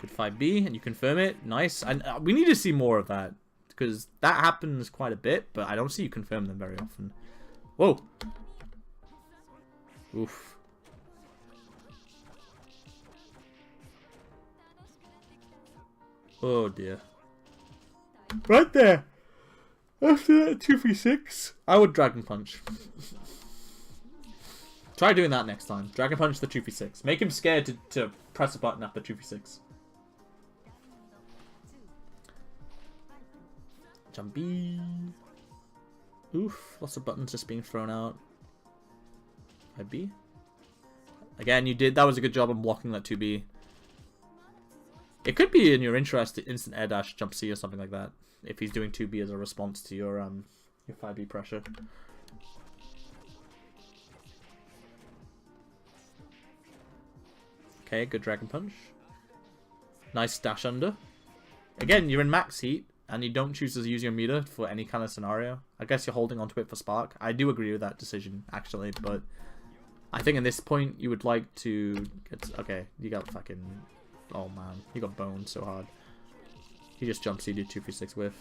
Good 5B, and you confirm it. Nice. And we need to see more of that, because that happens quite a bit, but I don't see you confirm them very often. Whoa. Oof. Oh dear. Right there. After that 2v6, I would Dragon Punch. Try doing that next time. Dragon Punch the 2v6. Make him scared to press a button after 2v6. Jumpy. Oof, lots of buttons just being thrown out. 5B. Again, that was a good job on blocking that 2B. It could be in your interest to instant air dash, jump C or something like that. If he's doing 2B as a response to your 5B pressure. Okay, good Dragon Punch. Nice dash under. Again, you're in max heat, and you don't choose to use your meter for any kind of scenario. I guess you're holding onto it for Spark. I do agree with that decision, actually, but I think at this point, you would like to get... Okay, you got fucking... Oh, man. You got boned so hard. He just jumps, he did 2v6 with.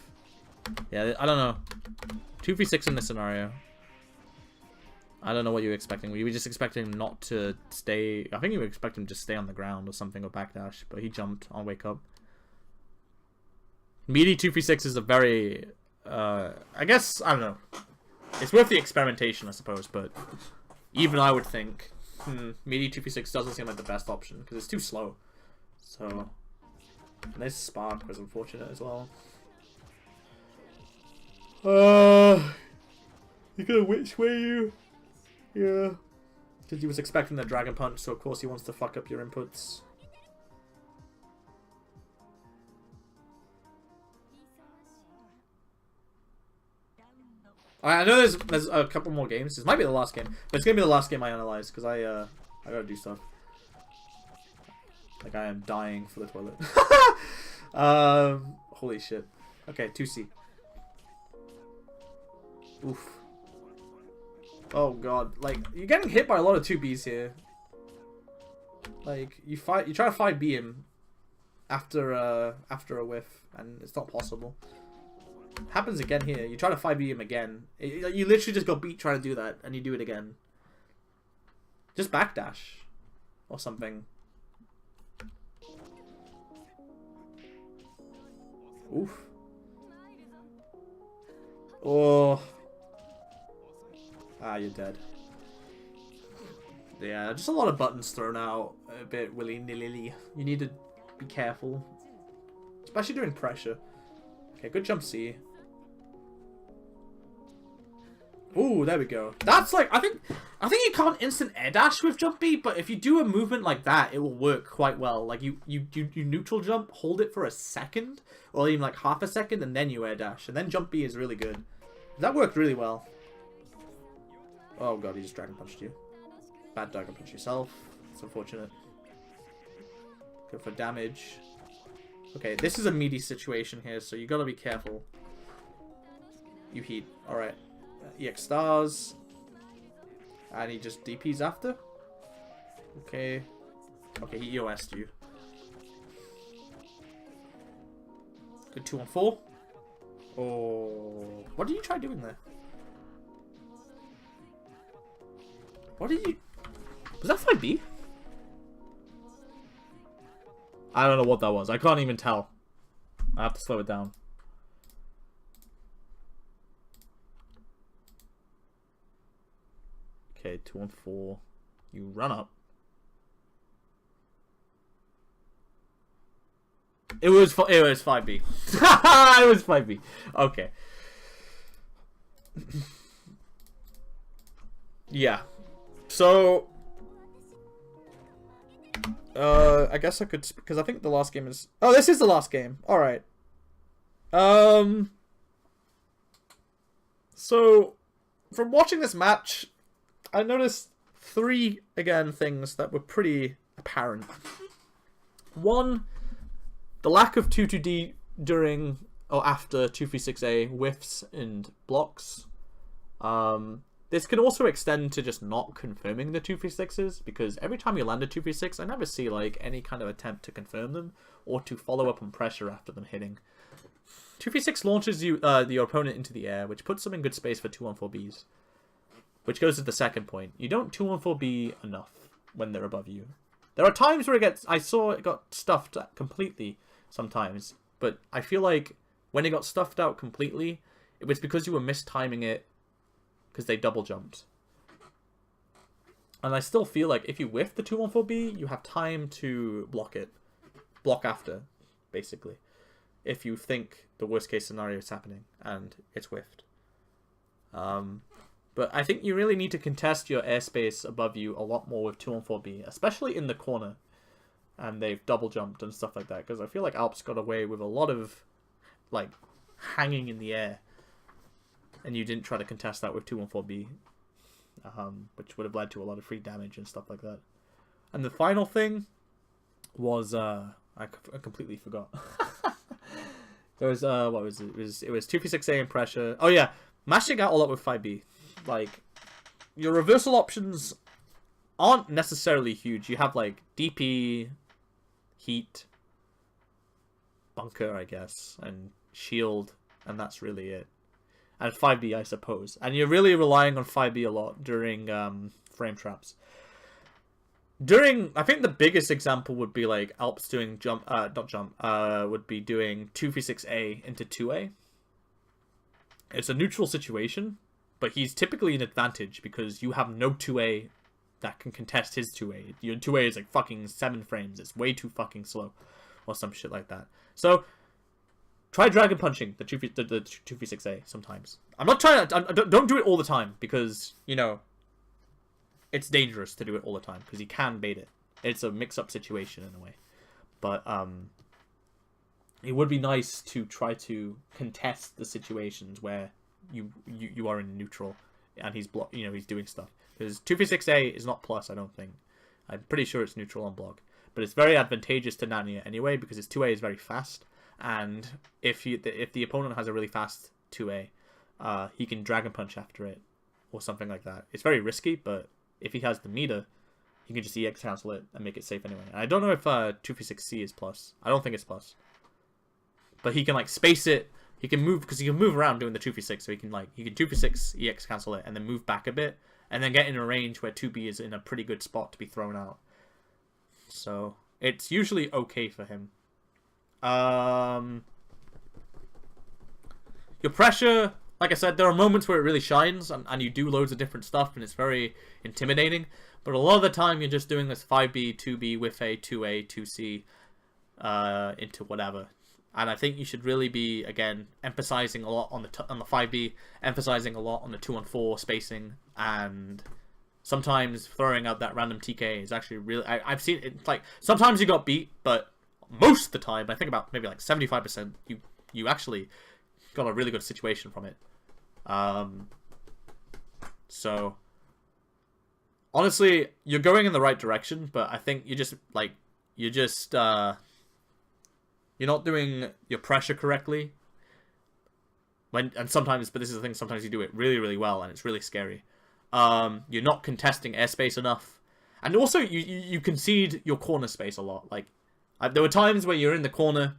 Yeah, I don't know. 2v6 in this scenario. I don't know what you were expecting. We were just expecting him not to stay... I think you were expecting him to stay on the ground or something, or backdash, but he jumped on wake up. Meaty 2v6 is a very... I guess, I don't know. It's worth the experimentation, I suppose, but even I would think meaty 2v6 doesn't seem like the best option, because it's too slow. So, and this Spark was unfortunate as well. You gonna which way you? Yeah. Because he was expecting the Dragon Punch, so of course he wants to fuck up your inputs. I know there's a couple more games. This might be the last game, but it's gonna be the last game I analyze because I gotta do stuff. Like I am dying for the toilet. Holy shit. Okay, 2C. Oof. Oh god, like you're getting hit by a lot of 2Bs here. Like you try to 5B him after a whiff, and it's not possible. Happens again here. You try to 5B him again. You literally just got beat trying to do that, and you do it again. Just backdash or something. Oof. Oh. Ah, you're dead. Yeah, just a lot of buttons thrown out a bit willy-nilly. You need to be careful. Especially during pressure. Okay, good jump C. Ooh, there we go. That's like, I think you can't instant air dash with jump B, but if you do a movement like that, it will work quite well. Like you neutral jump, hold it for a second, or even like half a second, and then you air dash, and then jump B is really good. That worked really well. Oh god, he just dragon punched you. Bad dragon punch yourself. It's unfortunate. Go for damage. Okay, this is a meaty situation here, so you gotta be careful. You heat. Alright. EX stars. And he just DPs after. Okay. Okay, he EOS'd you. Good 2-on-4. Oh. What did you try doing there? What did you... Was that 5B? I don't know what that was. I can't even tell. I have to slow it down. Okay, 2-on-4. You run up. It was 5B. It was 5B. Okay. Yeah. So I guess I could, because I think the last game is... Oh, this is the last game. All right. So from watching this match, I noticed three, again, things that were pretty apparent. One, the lack of 2-2D during or after 236A whiffs and blocks. This can also extend to just not confirming the 236s, because every time you land a 236, I never see like any kind of attempt to confirm them or to follow up on pressure after them hitting. 236 launches you your opponent into the air, which puts them in good space for 2-on-4Bs. Which goes to the second point. You don't 2-on-4B enough when they're above you. There are times where it gets... I saw it got stuffed completely sometimes, but I feel like when it got stuffed out completely, it was because you were mistiming it because they double jumped. And I still feel like if you whiff the 2-on-4B, you have time to block it. Block after, basically. If you think the worst case scenario is happening and it's whiffed. But I think you really need to contest your airspace above you a lot more with 2-on-4B, especially in the corner. And they've double jumped and stuff like that, because I feel like Alps got away with a lot of like hanging in the air. And you didn't try to contest that with 2-on-4B, which would have led to a lot of free damage and stuff like that. And the final thing was, I completely forgot. There was, what was it? It was 2v6A and pressure. Oh yeah, mashing out a lot with 5B. Like, your reversal options aren't necessarily huge. You have like DP, heat, bunker, I guess, and shield, and that's really it. And 5B, I suppose. And you're really relying on 5B a lot during frame traps. I think the biggest example would be like Alps doing would be doing 2v6A into 2A. It's a neutral situation, but he's typically an advantage because you have no 2A that can contest his 2A. Your 2A is like fucking 7 frames. It's way too fucking slow. Or some shit like that. So... try dragon punching the 2v6A sometimes. I'm not trying to... Don't do it all the time, because, you know, it's dangerous to do it all the time, because you can bait it. It's a mix-up situation in a way. But, it would be nice to try to contest the situations where you are in neutral, and he's he's doing stuff. Because 2v6a is not plus, I don't think. I'm pretty sure it's neutral on block, but it's very advantageous to Nania anyway because his 2a is very fast, and if the opponent has a really fast 2a, he can Dragon Punch after it or something like that. It's very risky, but if he has the meter, he can just EX cancel it and make it safe anyway. And I don't know if 2v6c is plus. I don't think it's plus, but he can like space it. He can move because he can move around doing the 2v6, so he can 2v6 EX cancel it and then move back a bit and then get in a range where 2b is in a pretty good spot to be thrown out. So it's usually okay for him. Your pressure, like I said, there are moments where it really shines and you do loads of different stuff and it's very intimidating. But a lot of the time you're just doing this 5b, 2b, with a 2a, 2c into whatever. And I think you should really be, again, emphasizing a lot on the 5b, emphasizing a lot on the 2-on-4 spacing, and sometimes throwing out that random TK is actually really... I've seen it, like, sometimes you got beat, but most of the time, I think about maybe like 75%, you actually got a really good situation from it. So, honestly, you're going in the right direction, but I think you're not doing your pressure correctly. Sometimes this is the thing, sometimes you do it really, really well, and it's really scary. You're not contesting airspace enough. And also, you concede your corner space a lot. Like, there were times where you're in the corner,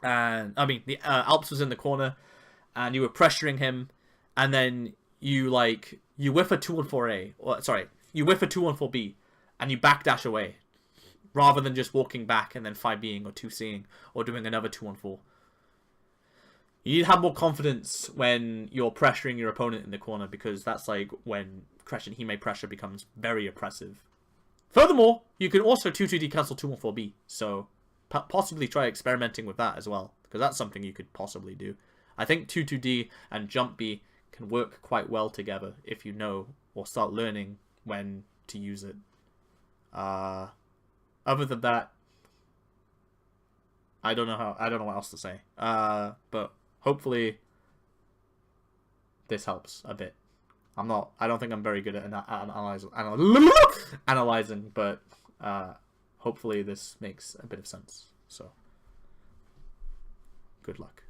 and, the Alps was in the corner, and you were pressuring him, and then you whiff a 2-on-4A, you whiff a 2-on-4B, and you backdash away, rather than just walking back and then 5Bing or 2Cing or doing another 2-on-4. You need to have more confidence when you're pressuring your opponent in the corner, because that's like when Crescent Hime pressure becomes very oppressive. Furthermore, you can also 2-2D cancel 2-on-4B, so possibly try experimenting with that as well, because that's something you could possibly do. I think 2-2D and jump B can work quite well together if you know or start learning when to use it. Other than that, I don't know what else to say. But hopefully this helps a bit. I don't think I'm very good at analyzing, but hopefully this makes a bit of sense. So, good luck.